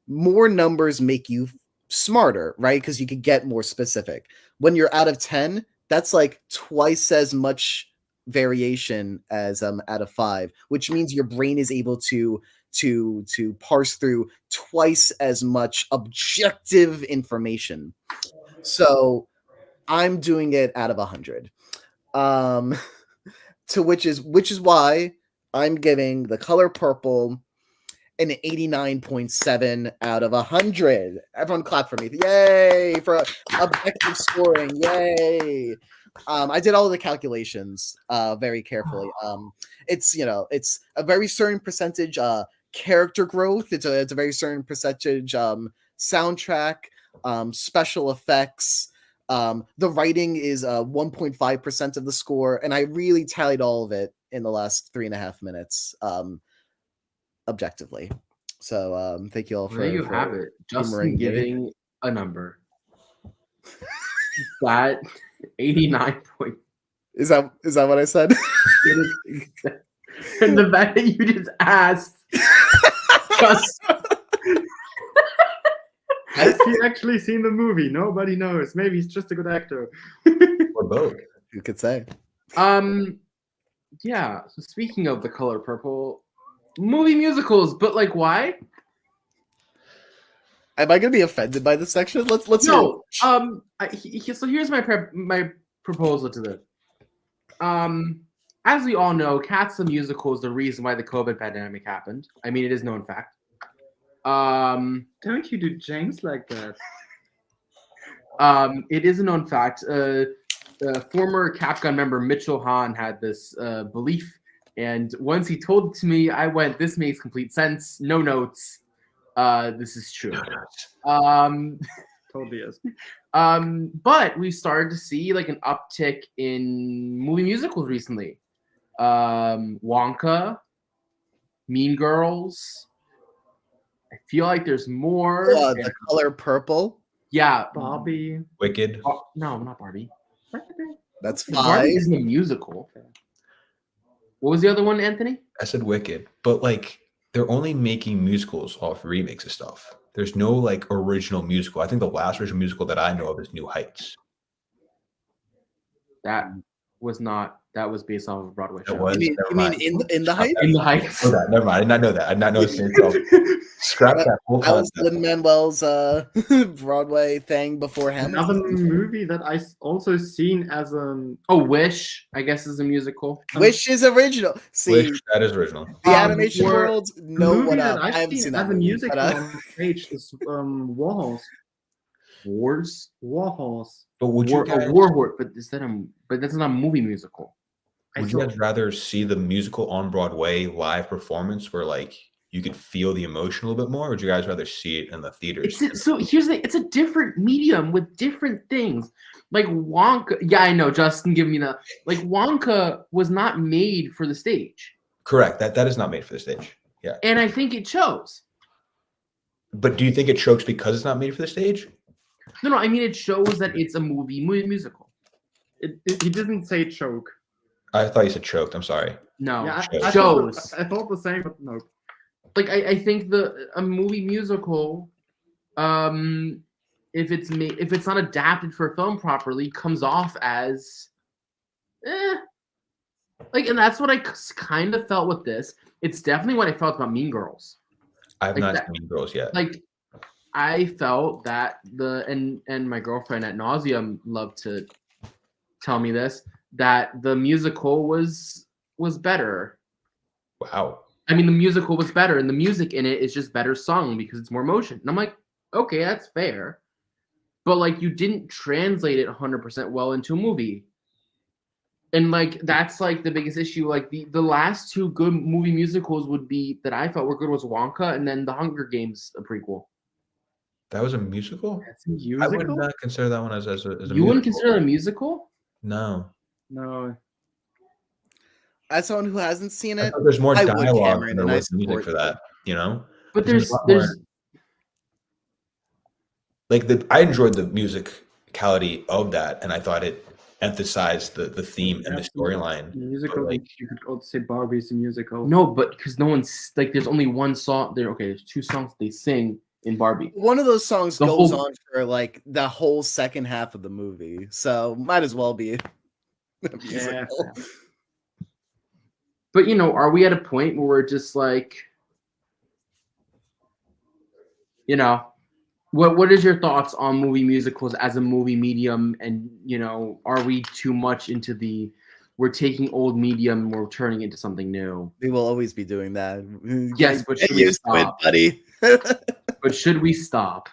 More numbers make you smarter, right? Because you could get more specific. When you're out of 10, that's like twice as much variation as out of 5, which means your brain is able to parse through twice as much objective information. So I'm doing it out of 100. Which is why I'm giving The Color Purple an 89.7 out of 100. Everyone clap for me. Yay for objective scoring. Yay. I did all of the calculations very carefully. It's, you know, it's a very certain percentage character growth. It's a very certain percentage soundtrack, special effects. The writing is 1.5% of the score, and I really tallied all of it in the last 3.5 minutes. Objectively. So thank you all for there you have it. Justin humoring me. giving a number. That 89 point. Is that what I said? And the fact that you just asked Has he actually seen the movie? Nobody knows. Maybe he's just a good actor. Or both. You could say. Yeah. So speaking of The Color Purple, movie musicals, but like, why? Am I gonna be offended by this section? Let's hear No. it. So here's my proposal to this. As we all know, Cats the Musical is the reason why the COVID pandemic happened. I mean, it is known fact. Don't you do James like that? It is a known fact. Former Capcom member Mitchell Hahn had this belief, and once he told it to me, I went, "This makes complete sense. No notes. This is true." Totally is. But we started to see like an uptick in movie musicals recently. Wonka, Mean Girls. I feel like there's more. The Color Purple. Yeah, Barbie. Wicked. no, not Barbie. That's Barbie five. isn't a musical. What was the other one, Anthony? I said Wicked, but like they're only making musicals off remakes of stuff. There's no like original musical. I think the last original musical that I know of is New Heights. That was not. That was based off of a Broadway show. It was. You Never mean mind. in the Heights? In the Heights. Oh, that. Never mind. I did not know that. I did not know it's itself. Scrap that whole That was concept. Lin-Manuel's Broadway thing before Another Hamilton. movie that I also seen as a Oh, Wish, I guess, is a musical. Which is original. See, Wish, that is original. the Um, animation or- world, know movie what that up. I've I haven't seen seen as that a movie, musical but, on stage is Warhorse. Wars. Warhorse. But would you guys, Warhorse, but is that a? But that's not a movie musical. would you guys rather see the musical on Broadway live performance where like you could feel the emotion a little bit more, or would you guys rather see it in the theaters? So here's the. It's a different medium with different things. Like Wonka. Yeah, I know. Justin, give me the. Like Wonka was not made for the stage, Correct. That is not made for the stage. Yeah. and I think it shows. But do you think it chokes because it's not made for the stage? No. I mean, it shows that it's a movie musical. He didn't say choke. I thought you said choked. I'm sorry. No, Yeah, shows. I shows. thought the same, but no. Like I think a movie musical, if it's not adapted for film properly, comes off as, like, and that's what I kind of felt with this. It's definitely what I felt about Mean Girls. I have Like not that- seen Mean Girls yet. Like, I felt that and my girlfriend at nauseum loved to tell me this, that the musical was better. Wow. I mean, the musical was better, and the music in it is just better sung because it's more emotion. And I'm like, okay, that's fair. But, like, you didn't translate it 100% well into a movie. And, like, that's, like, the biggest issue. Like, the last two good movie musicals would be, that I felt were good, was Wonka and then The Hunger Games, a prequel. That was a musical? That's a I musical? would not consider that one as a You wouldn't musical. consider it a musical? No. No. as someone who hasn't seen I it, thought there's more I would, dialogue Cameron, than and there I was music support for you. that, you know? But There's a lot more- like I enjoyed the musicality of that, and I thought it emphasized the theme and the storyline. Musical, like- you could also say Barbie's a musical. No, but because no one's, like, there's only one song. There's two songs they sing in Barbie. one of those songs The goes whole- on for like the whole second half of the movie, so might as well be. A Yeah. musical. But, you know, are we at a point where we're just like, you know, what is your thoughts on movie musicals as a movie medium? And, you know, are we too much into we're taking old medium, we're turning it into something new? We will always be doing that. Yes, but Get should we used to it, stop? buddy. But should we stop?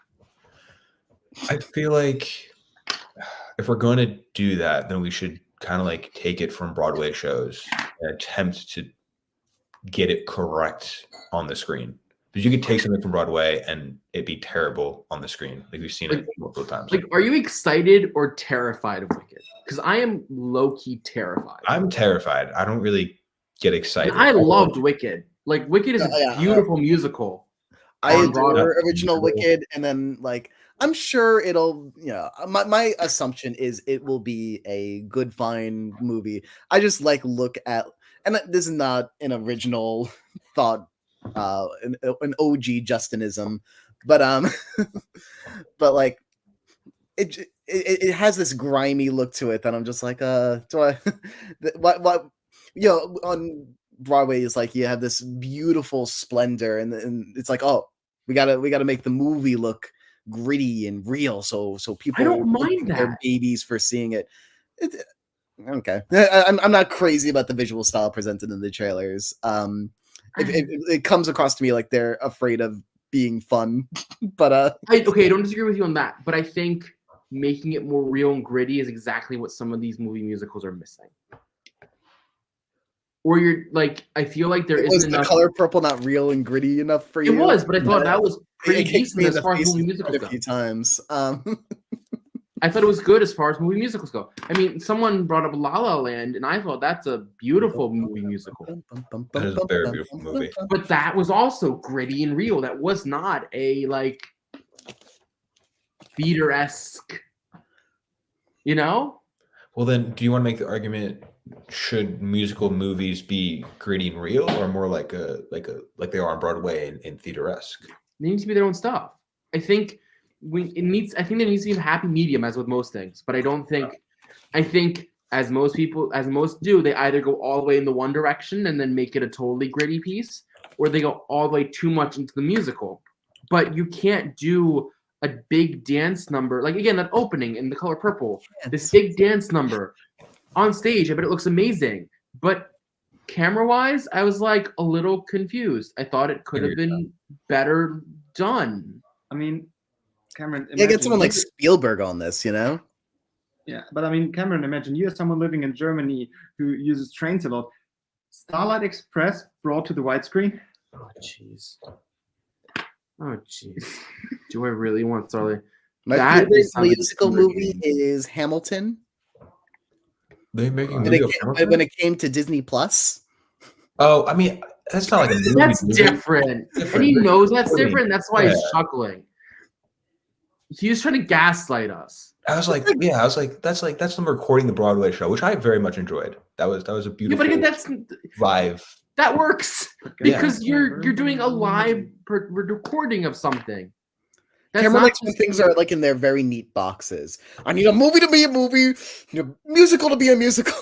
I feel like if we're going to do that, then we should kind of like take it from Broadway shows and attempt to get it correct on the screen. Because you could take something from Broadway and it'd be terrible on the screen. Like we've seen it multiple times. Like, are you excited or terrified of Wicked? Because I am low-key terrified. I'm terrified. I don't really get excited. I loved Wicked. Like, Wicked is Yeah, a beautiful musical. I on adore Broadway. original Wicked, and then like I'm sure it'll, you know, my assumption is it will be a good, fine movie. I just like look at, and this is not an original thought, an OG Justinism, but but like it has this grimy look to it that I'm just like, do I what on Broadway is like you have this beautiful splendor and it's like, oh, we gotta make the movie look gritty and real so people I don't mind think they're that. babies for seeing it. Okay. I'm not crazy about the visual style presented in the trailers. It comes across to me like they're afraid of being fun, but I don't disagree with you on that, but I think making it more real and gritty is exactly what some of these movie musicals are missing. Or you're like, I feel like there was isn't The enough. Color Purple not real and gritty enough for you? It was, but I thought that was pretty It kicked decent me in as the far as face movie quite musicals a go. few times. I thought it was good as far as movie musicals go. I mean, someone brought up La La Land, and I thought that's a beautiful movie musical. That is a very beautiful movie. But that was also gritty and real. That was not a like theater-esque, you know? Well, then, do you want to make the argument? Should musical movies be gritty and real, or more like they are on Broadway and theater-esque? They need to be their own stuff. I think there needs to be a happy medium, as with most things. But I think as most do, they either go all the way in the one direction and then make it a totally gritty piece, or they go all the way too much into the musical. But you can't do a big dance number, like again that opening in The Color Purple, this big dance number on stage. I bet it looks amazing, but camera-wise, I was like a little confused. I thought it could have been better done. I mean, Cameron. Yeah, get someone like Spielberg on this, you know? Yeah, but I mean, Cameron, imagine you're someone living in Germany who uses trains a lot. Starlight Express brought to the widescreen. Oh jeez. Do I really want Starlight? My That favorite is something musical to movie read. is Hamilton. They making a When movie it, of came, Hamilton? when it came to Disney Plus. Oh, I mean, that's not like a movie. That's movie. different. Different. And he knows that's Different. different. That's why he's Yeah. chuckling. He's trying to gaslight us. I was like, that's them recording the Broadway show, which I very much enjoyed. That was a Yeah, beautiful but again, live. that works Yeah. because you're doing a live recording of something. That's Cameron not likes when things are like in their very neat boxes. I need a movie to be a movie, I need a musical to be a musical.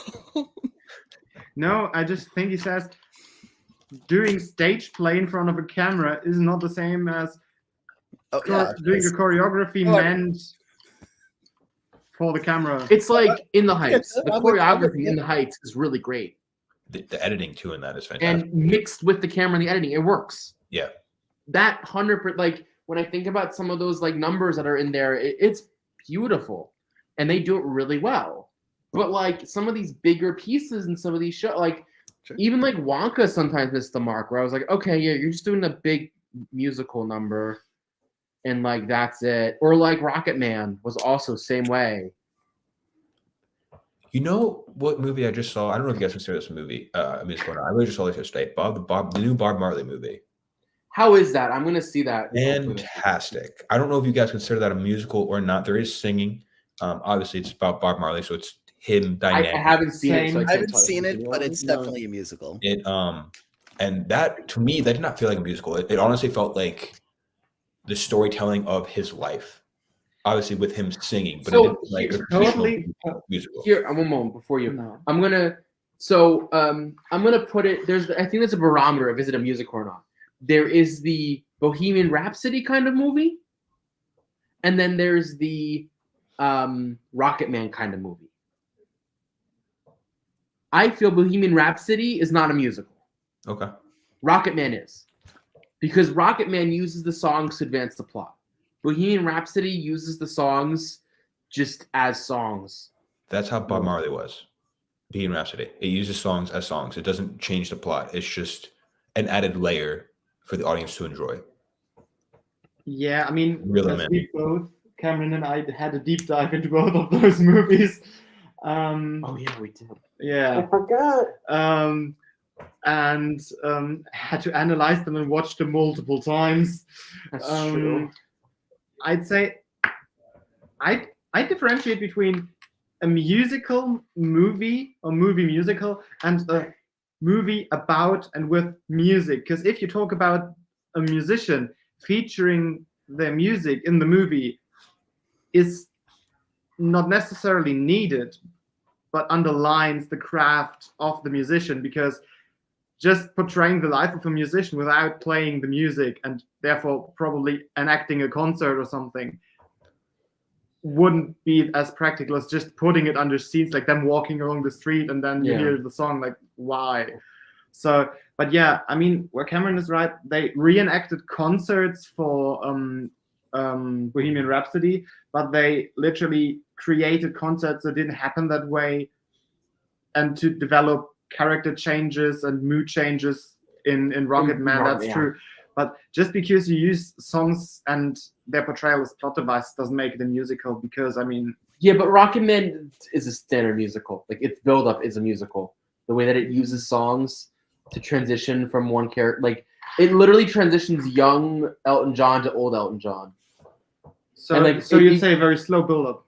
No, I just think he says doing stage play in front of a camera is not the same as doing a choreography meant for the camera. It's like In the Heights. The I would- choreography in the Heights is really great, The editing too in that is fantastic. and mixed with the camera and the editing, it works. Yeah. That 100%, like when I think about some of those like numbers that are in there, it's beautiful, and they do it really well. But like some of these bigger pieces and some of these shows, like even like Wonka sometimes missed the mark. Where I was like, okay, yeah, you're just doing a big musical number, and like that's it. Or like Rocket Man was also same way. You know what movie I just saw? I don't know if you guys consider this a movie. I really just saw this yesterday. The new Bob Marley movie. How is that? I'm gonna see that. Fantastic. I don't know if you guys consider that a musical or not. There is singing. Obviously, it's about Bob Marley, so it's him dynamic. I haven't seen it. So I can't haven't tell you. seen it, but it's definitely a musical. It and that to me that did not feel like a musical. It honestly felt like the storytelling of his life. Obviously, with him singing, but So, it didn't feel like a totally- traditional musical. Here, one moment before you. No. I'm gonna put it. I think that's a barometer of is it a musical or not. There is the Bohemian Rhapsody kind of movie, and then there's the Rocket Man kind of movie. I feel Bohemian Rhapsody is not a musical. Okay. Rocket Man is, because Rocket Man uses the songs to advance the plot. Bohemian Rhapsody uses the songs just as songs. That's how Bob Marley was. Bohemian Rhapsody. It uses songs as songs. It doesn't change the plot. It's just an added layer for the audience to enjoy. Yeah, I mean, Really, as man. we both, Cameron and I, had a deep dive into both of those movies. Oh yeah, we did. Yeah. forgot. And had to analyze them and watch them multiple times. That's true. I'd say I differentiate between a musical movie or movie musical and a movie about and with music. Because if you talk about a musician featuring their music in the movie is not necessarily needed, but underlines the craft of the musician, because just portraying the life of a musician without playing the music and therefore probably enacting a concert or something wouldn't be as practical as just putting it under scenes, like them walking along the street and then you hear the song, like, why? So, but yeah, I mean, where Cameron is right, they reenacted concerts for Bohemian Rhapsody, but they literally created concerts that didn't happen that way, and to develop character changes and mood changes in Rocket Man, that's true. But just because you use songs and their portrayal as plot device doesn't make it a musical, because, I mean... Yeah, but Rocket Man is a standard musical. Like, its build-up is a musical. The way that it uses songs to transition from one character. Like, it literally transitions young Elton John to old Elton John. So, and like, so you'd say a very slow build-up?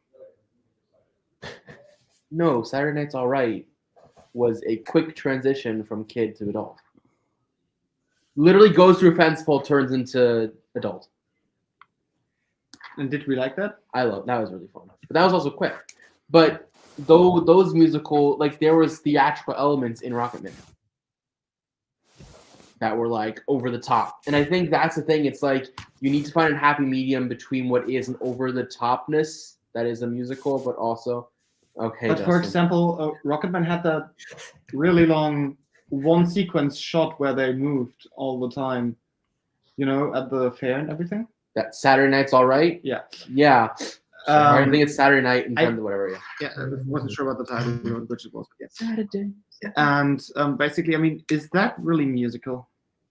No, Saturday Night's All Right was a quick transition from kid to adult. Literally goes through a fence pole, turns into adult. And did we like that? I love that. Was really fun, but that was also quick. But though those musical, like, there was theatrical elements in Rocket Man that were like over the top, and I think that's the thing. It's like you need to find a happy medium between what is an over the topness that is a musical, but also okay. But for example, Rocket Man had that really long one sequence shot where they moved all the time, you know, at the fair and everything. That Saturday Night's All Right. Yeah. Yeah. I think it's Saturday Night and whatever. Yeah, I wasn't sure about the title, which it was, but yeah. Saturday. And basically, I mean, is that really musical?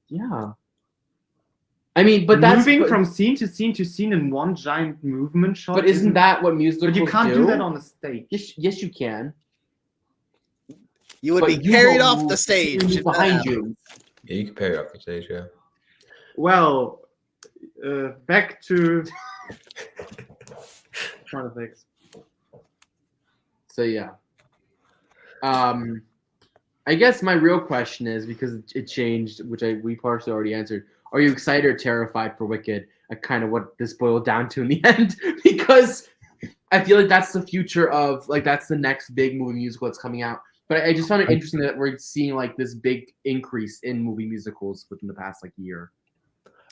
Yeah. I mean, but that's moving from scene to scene to scene in one giant movement shot. But isn't that what musicals do? But you can't do that on a stage. Yes, you can. You would be carried off the stage behind you. Yeah, you can carry off the stage. Yeah. Well, back to trying to think. So yeah. I guess my real question is, because it changed, which we partially already answered. Are you excited or terrified for Wicked? Kind of what this boiled down to in the end, because I feel like that's the future of, like, that's the next big movie musical that's coming out. But I just found it interesting that we're seeing like this big increase in movie musicals within the past like year.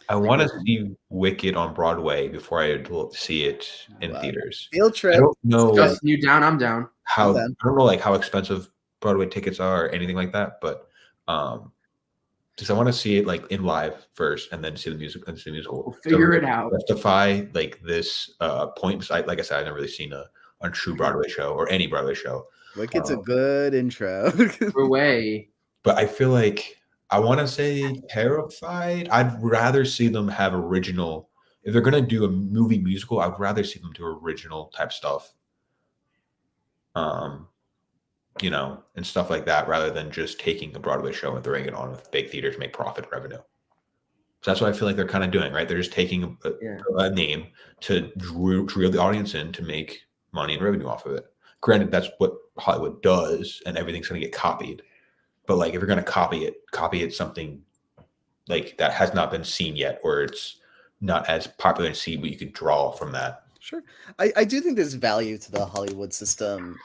I want to see Wicked on Broadway before I see it in theaters. Field trip. I don't know. Justin, you down? I'm down. I don't know like how expensive Broadway tickets are or anything like that, but just I want to see it like in live first, and then see the music and see the musical. We'll figure it out. Justify like this point. Like I said, I've never really seen a true Broadway show or any Broadway show. Wicked's a good intro. Way. But I feel like I want to say terrified. I'd rather see them have original. If they're gonna do a movie musical, I'd rather see them do original type stuff. You know, and stuff like that, rather than just taking a Broadway show and throwing it on with big theaters to make profit revenue. So that's what I feel like they're kind of doing, right? They're just taking a name to reel the audience in to make money and revenue off of it. Granted, that's what Hollywood does, and everything's going to get copied. But like, if you're going to copy it something like that has not been seen yet, or it's not as popular to see, but you could draw from that. Sure. I do think there's value to the Hollywood system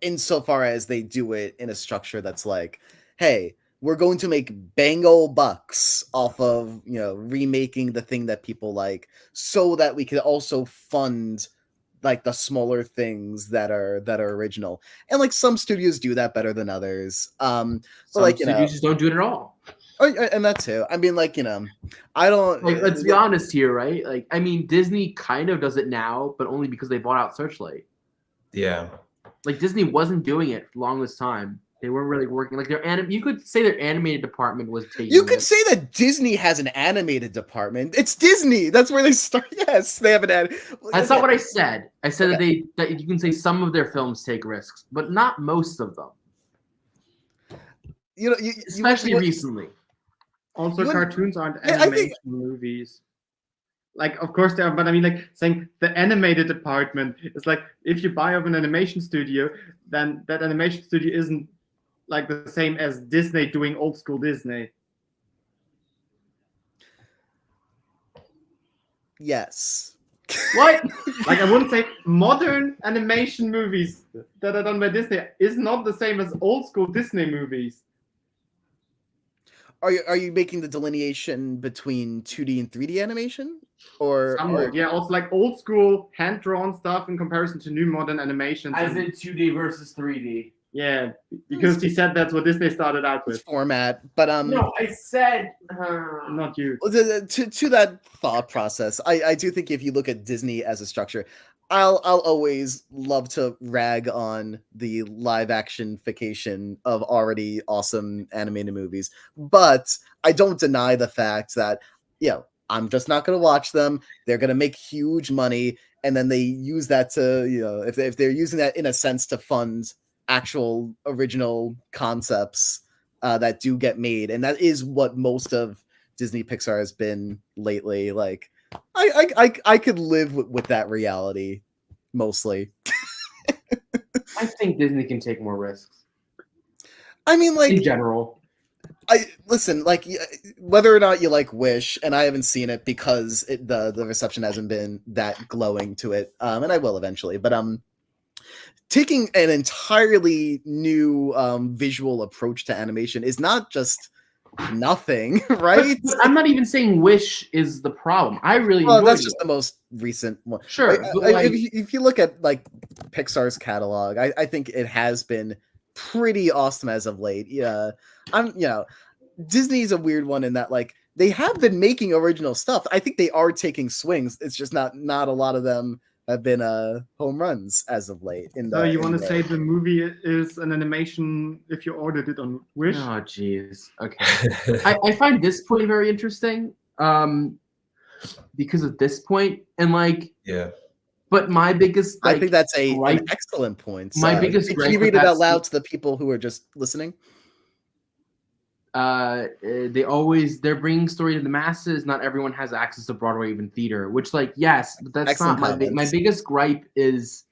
insofar as they do it in a structure that's like, hey, we're going to make bang ol' bucks off of, you know, remaking the thing that people like, so that we can also fund like the smaller things that are original. And like some studios do that better than others. But some like, you studios know, just don't do it at all. And that too. I mean, like, you know, I don't like, let's be honest here, right? Like, I mean, Disney kind of does it now, but only because they bought out Searchlight. Yeah. Like, Disney wasn't doing it for the longest time. They weren't really working. Like, you could say their animated department was taking You could say that Disney has an animated department. It's Disney. That's where they start. Yes, they have an That's not what I said. I said that you can say some of their films take risks, but not most of them. You know, especially recently. Also, cartoons aren't animation movies. Like, of course they are, but I mean, like, saying the animated department is like, if you buy up an animation studio, then that animation studio isn't like the same as Disney doing old school Disney. Yes. What? Like I wouldn't say modern animation movies that are done by Disney is not the same as old school Disney movies. Are you making the delineation between 2D and 3D animation? Or Somewhat, yeah. Also, like old school hand drawn stuff in comparison to new modern animations. As in 2D versus 3D. Yeah, because he said that's what Disney started out with. format, but No, I said. Not you. to that thought process, I do think if you look at Disney as a structure, I'll always love to rag on the live actionification of already awesome animated movies, but I don't deny the fact that I'm just not going to watch them. They're going to make huge money, and then they use that to if they're using that in a sense to fund actual original concepts that do get made, and that is what most of Disney Pixar has been lately. Like, I could live with that reality mostly. I think Disney can take more risks I mean, like, in general. I listen, like, whether or not you like Wish, and I haven't seen it because the reception hasn't been that glowing to it, and I will eventually, but taking an entirely new visual approach to animation is not just nothing, right? But I'm not even saying Wish is the problem. I really Well, enjoyed that's it. just the most recent one. Sure, but like, If you look at like Pixar's catalog, I think it has been pretty awesome as of late. Yeah, Disney's a weird one in that, like, they have been making original stuff. I think they are taking swings. It's just not a lot of them have been home runs as of late. So you want to say the movie is an animation if you ordered it on Wish? oh jeez. Okay. I find this point very interesting because of this point, and like, Yeah. but my biggest, like, I think that's an gripe- excellent point. my biggest can gripe you read with it out that loud to the people who are just listening? they're bringing story to the masses. Not everyone has access to Broadway, even theater, which, like, yes, but that's Excellent not my comments. biggest gripe is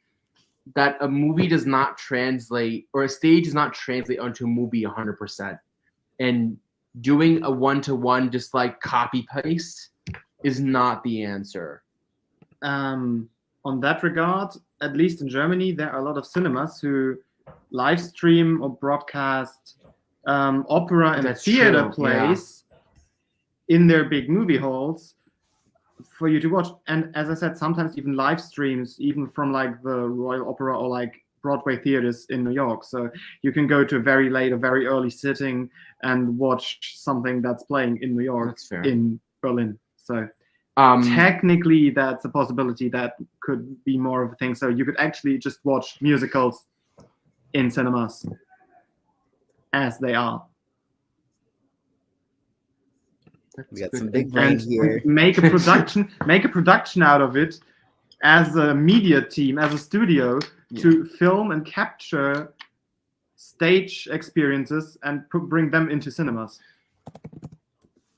that a movie does not translate, or a stage does not translate onto a movie 100%, and doing a one-to-one just like copy paste is not the answer. On that regard, at least in Germany, there are a lot of cinemas who live stream or broadcast opera and That's theater true, plays in their big movie halls for you to watch. And as I said, sometimes even live streams, even from like the Royal Opera or like Broadway theaters in New York. So you can go to a very late or very early sitting and watch something that's playing in New York, That's fair. in Berlin. So Um, technically that's a possibility that could be more of a thing. So you could actually just watch musicals in cinemas as they are. We got good some big advice. brains And here. make a production out of it as a media team, as a studio, to film and capture stage experiences and bring them into cinemas.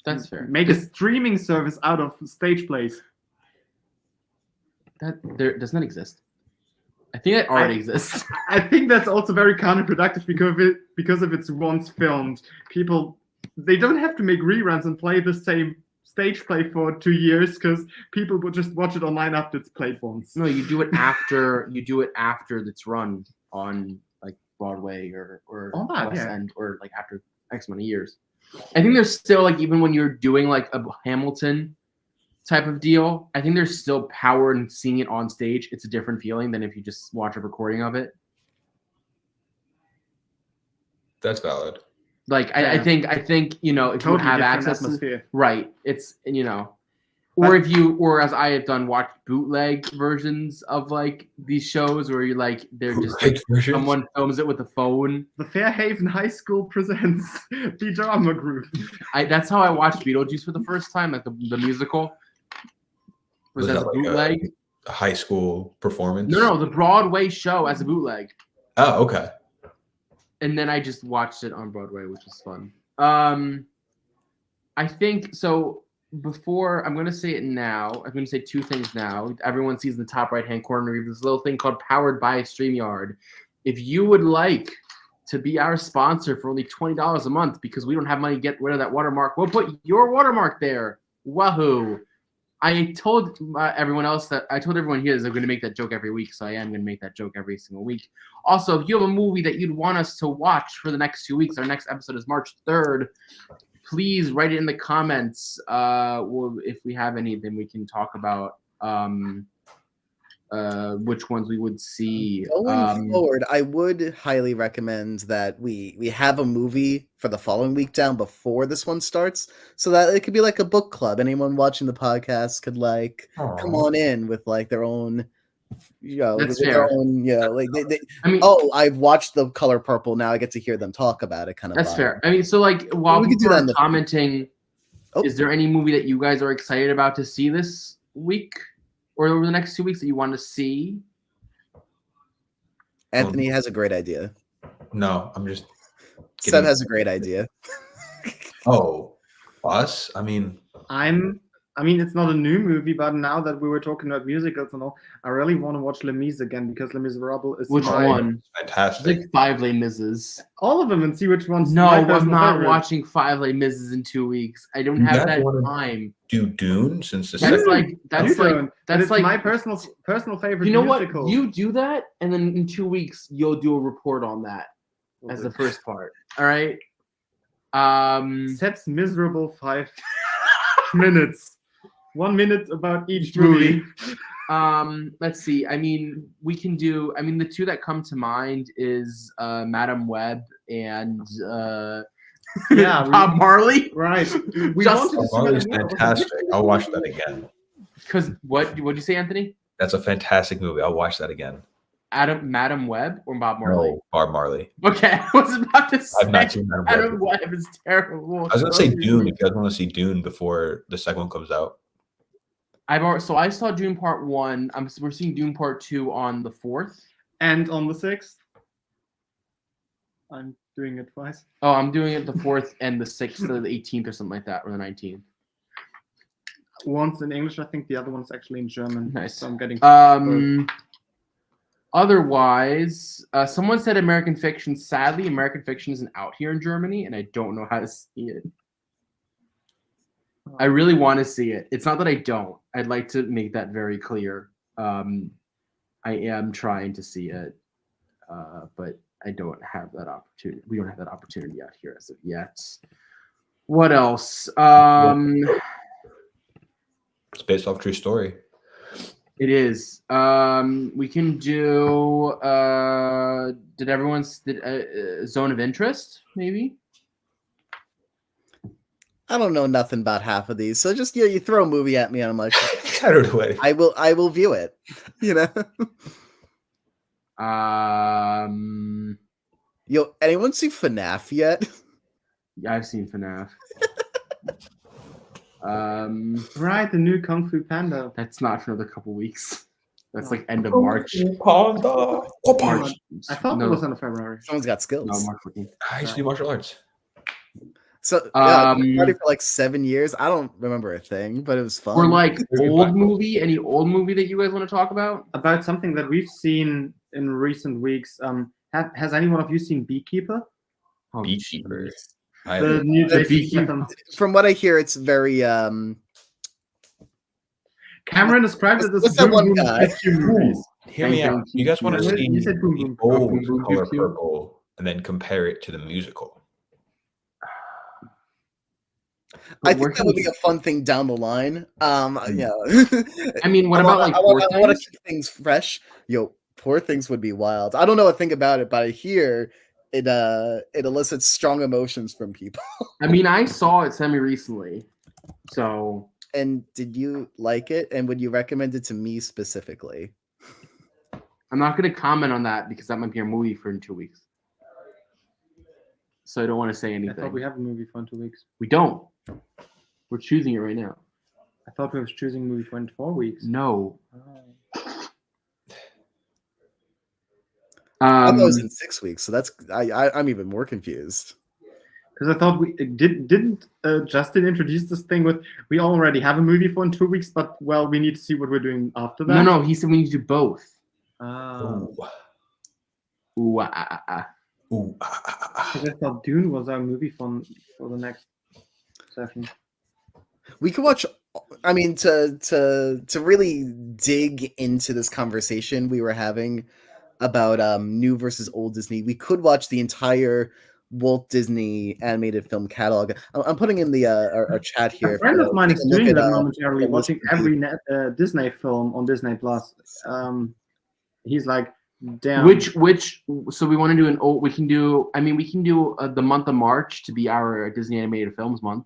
That's fair. Make a streaming service out of stage plays. That there does not exist. I think it already exists. I think that's also very counterproductive because if it's once filmed, people, they don't have to make reruns and play the same stage play for 2 years because people will just watch it online after it's played once. No, you do it after it's run on like Broadway or All that, West yeah. End, or like after X amount of years. I think there's still, like, even when you're doing like a Hamilton type of deal, I think there's still power in seeing it on stage. It's a different feeling than if you just watch a recording of it. That's valid. Like, Yeah. I think if you Totally have different access to, atmosphere. right, it's or if you, or as I have done, watch bootleg versions of like these shows where you're like, they're just like, someone films it with a phone. The Fairhaven High School presents the drama group. That's how I watched Beetlejuice for the first time, like the musical. Was Was as that a like bootleg? a high school performance? No, the Broadway show as a bootleg. Oh, okay. And then I just watched it on Broadway, which was fun. I think so. Before, I'm going to say it now. I'm going to say two things now. Everyone sees in the top right-hand corner, we have this little thing called Powered by StreamYard. If you would like to be our sponsor for only $20 a month, because we don't have money to get rid of that watermark, we'll put your watermark there. Wahoo! I told everyone else that I told everyone here that I'm going to make that joke every week, so I am going to make that joke every single week. Also, if you have a movie that you'd want us to watch for the next 2 weeks, our next episode is March 3rd. Please write it in the comments. If we have any, then we can talk about which ones we would see. Going forward, I would highly recommend that we have a movie for the following week down before this one starts, so that it could be like a book club. Anyone watching the podcast could come on in with their own, That's with fair. their own, they I mean, I've watched The Color Purple. Now I get to hear them talk about it. Kind of. That's fair. I mean, so while We could do people that are in the- commenting, Oh. is there any movie that you guys are excited about to see this week or over the next 2 weeks that you want to see? Anthony has a great idea. No, I'm just. Seb has a great idea. Oh, us? I mean, it's not a new movie, but now that we were talking about musicals and all, I really want to watch Les Mis again because Les Miserables is Which one? fantastic. It's like 5 Les Mises. all of them and see which one's No, my I'm personal not favorite. watching 5 Les Mises in 2 weeks. I don't You have guys that wanna time. Do Dune since the That's second. like You that's don't, but that's it's like my personal favorite. you know musical. what? You do that, and then in 2 weeks you'll do a report on that as the first part. All right. Seb's miserable 5 minutes. 1 minute about each movie. Let's see. I mean, we can do. I mean, the two that come to mind is Madam Web and Yeah, Bob Marley. Right. We Just- wanted to see Marley's Madame Web. fantastic. I'll watch that again. Because what'd you say, Anthony? That's a fantastic movie. I'll watch that again. Madam Web or Bob Marley? No, Bob Marley. Okay, I was about to say I've not seen Madam Madam Web. Web is terrible. I was gonna say Dune. If you guys want to see Dune before the second one comes out. So I saw Dune Part 1. We're seeing Dune Part 2 on the 4th. And on the 6th. I'm doing it twice. Oh, I'm doing it the 4th and the 6th or the 18th or something like that, or the 19th. One's in English, I think the other one's actually in German. Nice. So I'm getting Otherwise, someone said American Fiction. Sadly, American Fiction isn't out here in Germany, and I don't know how to see it. I really want to see it. It's not that I don't. I'd like to make that very clear. I am trying to see it, but I don't have that opportunity. We don't have that opportunity out here as of yet. What else? It's based off a true story. It is. We can do. Did everyone's Zone of Interest? Maybe. I don't know nothing about half of these, so just you throw a movie at me, and I'm like, I don't know. I will view it. Yo, anyone see FNAF yet? Yeah, I've seen FNAF. right, the new Kung Fu Panda. That's not for another couple weeks. That's like end of March. Panda. March. I thought it was in February. Someone's got skills. No, March 14th. I used to do martial arts. So I've been partying for like 7 years. I don't remember a thing, but it was fun. Or like old movie. Any old movie that you guys want to talk about? About something that we've seen in recent weeks. Has anyone of you seen Beekeeper? Oh, Beekeeper. jeez. The new The Jason Beekeeper. Statham. From what I hear, it's very Cameron described it as What's that boom, one boom, guy? pew, pew movies. Hear me out. You guys want to see You said boom, the boom. old Boom, boom, Color pew, pew. Purple and then compare it to the musical? I But where think that can would we- be a fun thing down the line. Yeah. I mean, what about like I Poor want to Things? keep things fresh. Yo, Poor Things would be wild. I don't know a thing about it, but I hear it elicits strong emotions from people. I mean, I saw it semi recently, so And did you like it? And would you recommend it to me specifically? I'm not going to comment on that because that might be a movie for in 2 weeks. So I don't want to say I anything. thought we have a movie for in 2 weeks. We don't. We're choosing it right now. I thought we were choosing a movie for in 4 weeks. No. Oh. I thought it was in 6 weeks, so I'm even more confused. Because I thought we didn't Justin introduce this thing with we already have a movie for in 2 weeks, but well, we need to see what we're doing after that. No, he said we need to do both. Ooh. Ooh, Ooh. 'Cause I thought Dune was our movie for the next session. We could watch I mean, to really dig into this conversation we were having about new versus old Disney, we could watch the entire Walt Disney animated film catalog. I'm putting in the our chat here. A friend of mine Take is a look doing at, that momentarily, the list watching of every Disney film on Disney Plus. He's like, damn. Which so we want to do an old. We can do the month of March to be our Disney animated films month.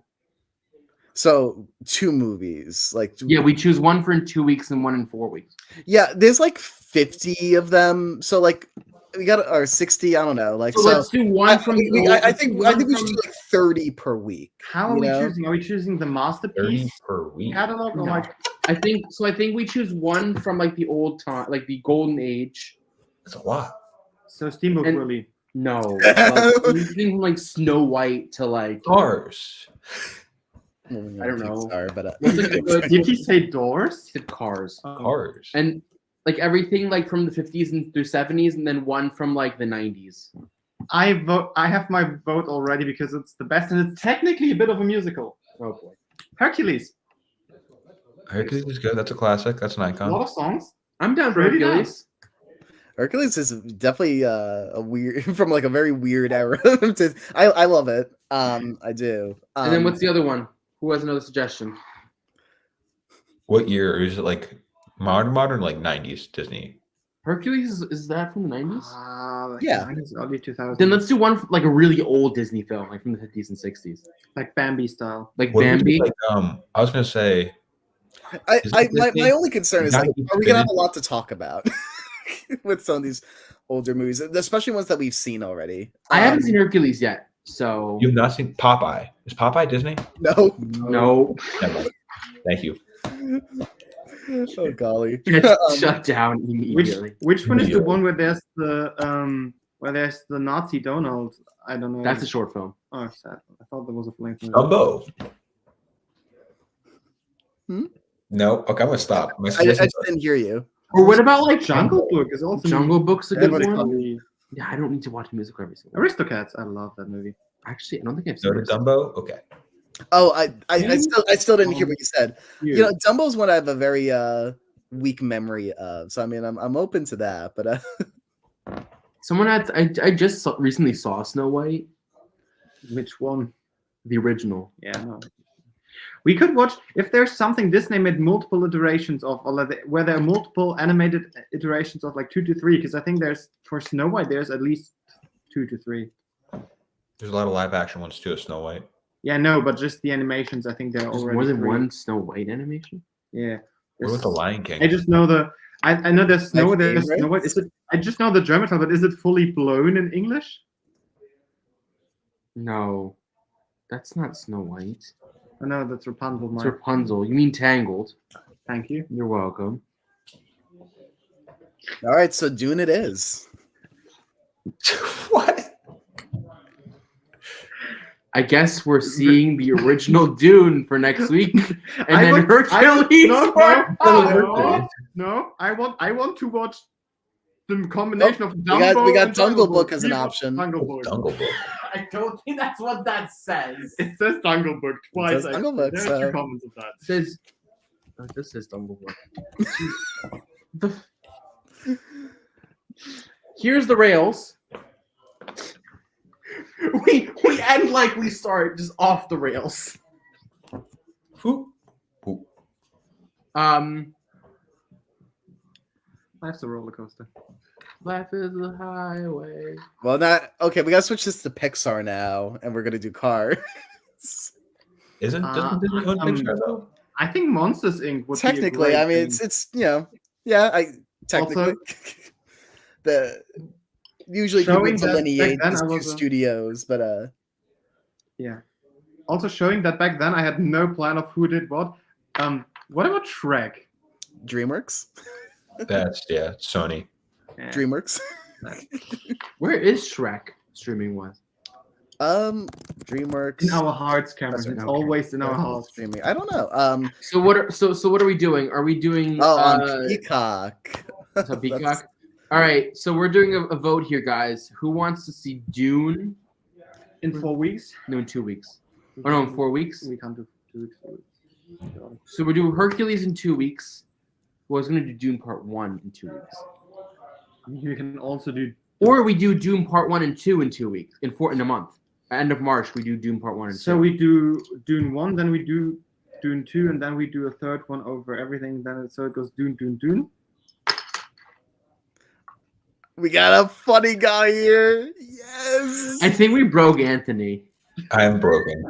So 2 movies, like Yeah, we choose one for in 2 weeks and one in 4 weeks. yeah, there's like 50 of them. So like we got or 60, I don't know. Like So let's do one from the old. I think we should do like 30 per week. How are we choosing? Are we choosing the 30 masterpiece per week. catalog or No. like? I think we choose one from like the old time, like the golden age. That's a lot. So Steamboat And- Willie. No, like, anything from like Snow White to like Cars. I don't know. Sorry, but what's like a good. Did he say Doors? He said Cars Cars. and like everything like from the 50s and through 70s, and then one from like the 90s. I vote. I have my vote already because it's the best, and it's technically a bit of a musical. Oh boy. Hercules. Hercules is good. That's a classic. That's an A lot icon. of songs. I'm down for Pretty Hercules. nice. Hercules is definitely a weird from like a very weird era. I love it. I do. And then what's the other one? Who has another suggestion? What year? Or is it like modern, like 90s Disney? Hercules is that from the 90s? Like Yeah. 90s, early 2000s. Then let's do one like a really old Disney film, like from the 50s and 60s, like Bambi style. like What if we Bambi. do, like, I was gonna say, my Disney only concern is like, gotta be are we gonna have a finished. lot to talk about with some of these older movies, especially ones that we've seen already? I haven't seen Hercules yet, so you've not seen Popeye. Is Popeye Disney? No. no. Never mind. Thank you. Oh golly. It's shut down immediately. Which one is the Immediately. one where there's the Nazi Donald? I don't know. That's a short film. Oh, sad. I thought there was a length. Dumbo. Hmm? No. Okay, I'm gonna stop. My I suggestion- just didn't hear you. Or what about like Jungle Book is also Jungle Book's a good Everybody one. probably- Yeah, I don't need to watch a musical every single. Aristocats. I love that movie. Actually, I don't think I've Go seen to it. Dumbo. Okay. Oh, I still didn't hear what you said. You know, Dumbo's one I have a very weak memory of. So I mean, I'm open to that, but Someone had. I just recently saw Snow White, Which one? the original. Yeah. No. We could watch if there's something Disney made multiple iterations of, or where there are multiple animated iterations of, like 2 to 3. Because I think there's for Snow White there's at least 2 to 3. There's a lot of live action ones too. Of Snow White. Yeah, no, but just the animations. I think they're There's already more than 3. one Snow White animation. Yeah. What about the Lion King? I just know I know there's Snow. My There's favorite? Snow White. Is it? I just know the German title, but is it fully blown in English? No, that's not Snow White. I know that's Rapunzel. It's Mike. Rapunzel. You mean Tangled? Thank you. You're welcome. all right, so Dune it is. What? I guess we're seeing the original Dune for next week, and I then want- Hercules. no, for- no, no. I want to watch the combination of Dumbo We got and Jungle Jungle Book as an We watch option. Jungle Book. Jungle Book. I don't think that's what that says. It says Jungle Book twice. says Jungle Book, There's so- 2 comments of that. It says, oh, this is Dumbledore. the, here's the rails. We end like we start just off the rails. Who? Who? Life's a roller coaster. Life is a highway. Well, not okay. We gotta switch this to Pixar now, and we're gonna do Cars. Doesn't Disney own Pixar though? I think Monsters Inc. would be a Technically, great I mean, thing. it's yeah. I technically the usually people Showing that back delineate then these I two was a- studios, but Yeah. Also showing that back then I had no plan of who did what. What about Shrek? DreamWorks, That's Sony. Yeah. DreamWorks, Where is Shrek streaming wise? DreamWorks. In our hearts, Cameron. That's right, It's okay. always in our hearts. streaming. I don't know. So what are we doing? Are we doing On Peacock. so Peacock? All right, so we're doing a vote here, guys. Who wants to see Dune? In 4 weeks? No, in 2 weeks. Oh no, in 4 weeks. We can't do 2 weeks. 4 weeks. So we do Hercules in 2 weeks. Well, I was going to do Dune Part 1 in 2 weeks. You can also do. Or we do Dune Part 1 and 2 in 2 weeks. In a month. End of March, we do Dune Part 1 and 2. So we do Dune 1, then we do Dune 2, and then we do a third one over everything. So it goes Dune, Dune, Dune. We got a funny guy here. Yes. I think we broke Anthony. I am broken.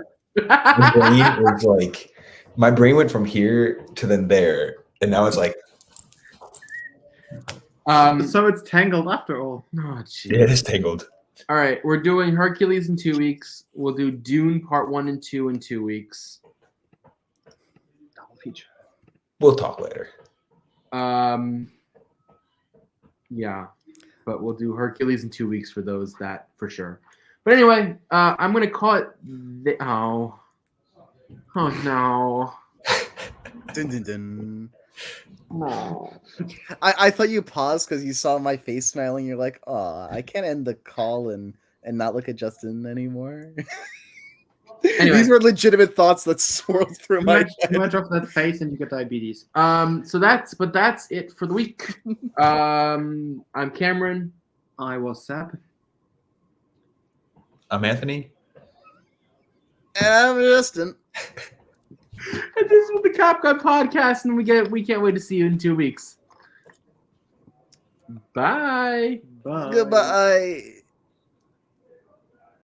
My brain was like, my brain went from here to then there, and now it's like, So it's tangled after all. Oh, geez. it is tangled. All right, we're doing Hercules in 2 weeks. We'll do Dune Part 1 and 2 in 2 weeks. Double feature. We'll talk later. Yeah, but we'll do Hercules in 2 weeks for those that for sure. But anyway, I'm gonna call it. Oh no. Dun, dun, dun. No. I thought you paused because you saw my face smiling. You're like, oh, I can't end the call and not look at Justin anymore. Anyway. These were legitimate thoughts that swirled through my Too much of that face and you get diabetes. So that's it for the week. I'm Cameron. I was Seb. I'm Anthony. And I'm Justin. And this is the Cop Gun podcast, and we can't wait to see you in 2 weeks. Bye. Bye. Goodbye.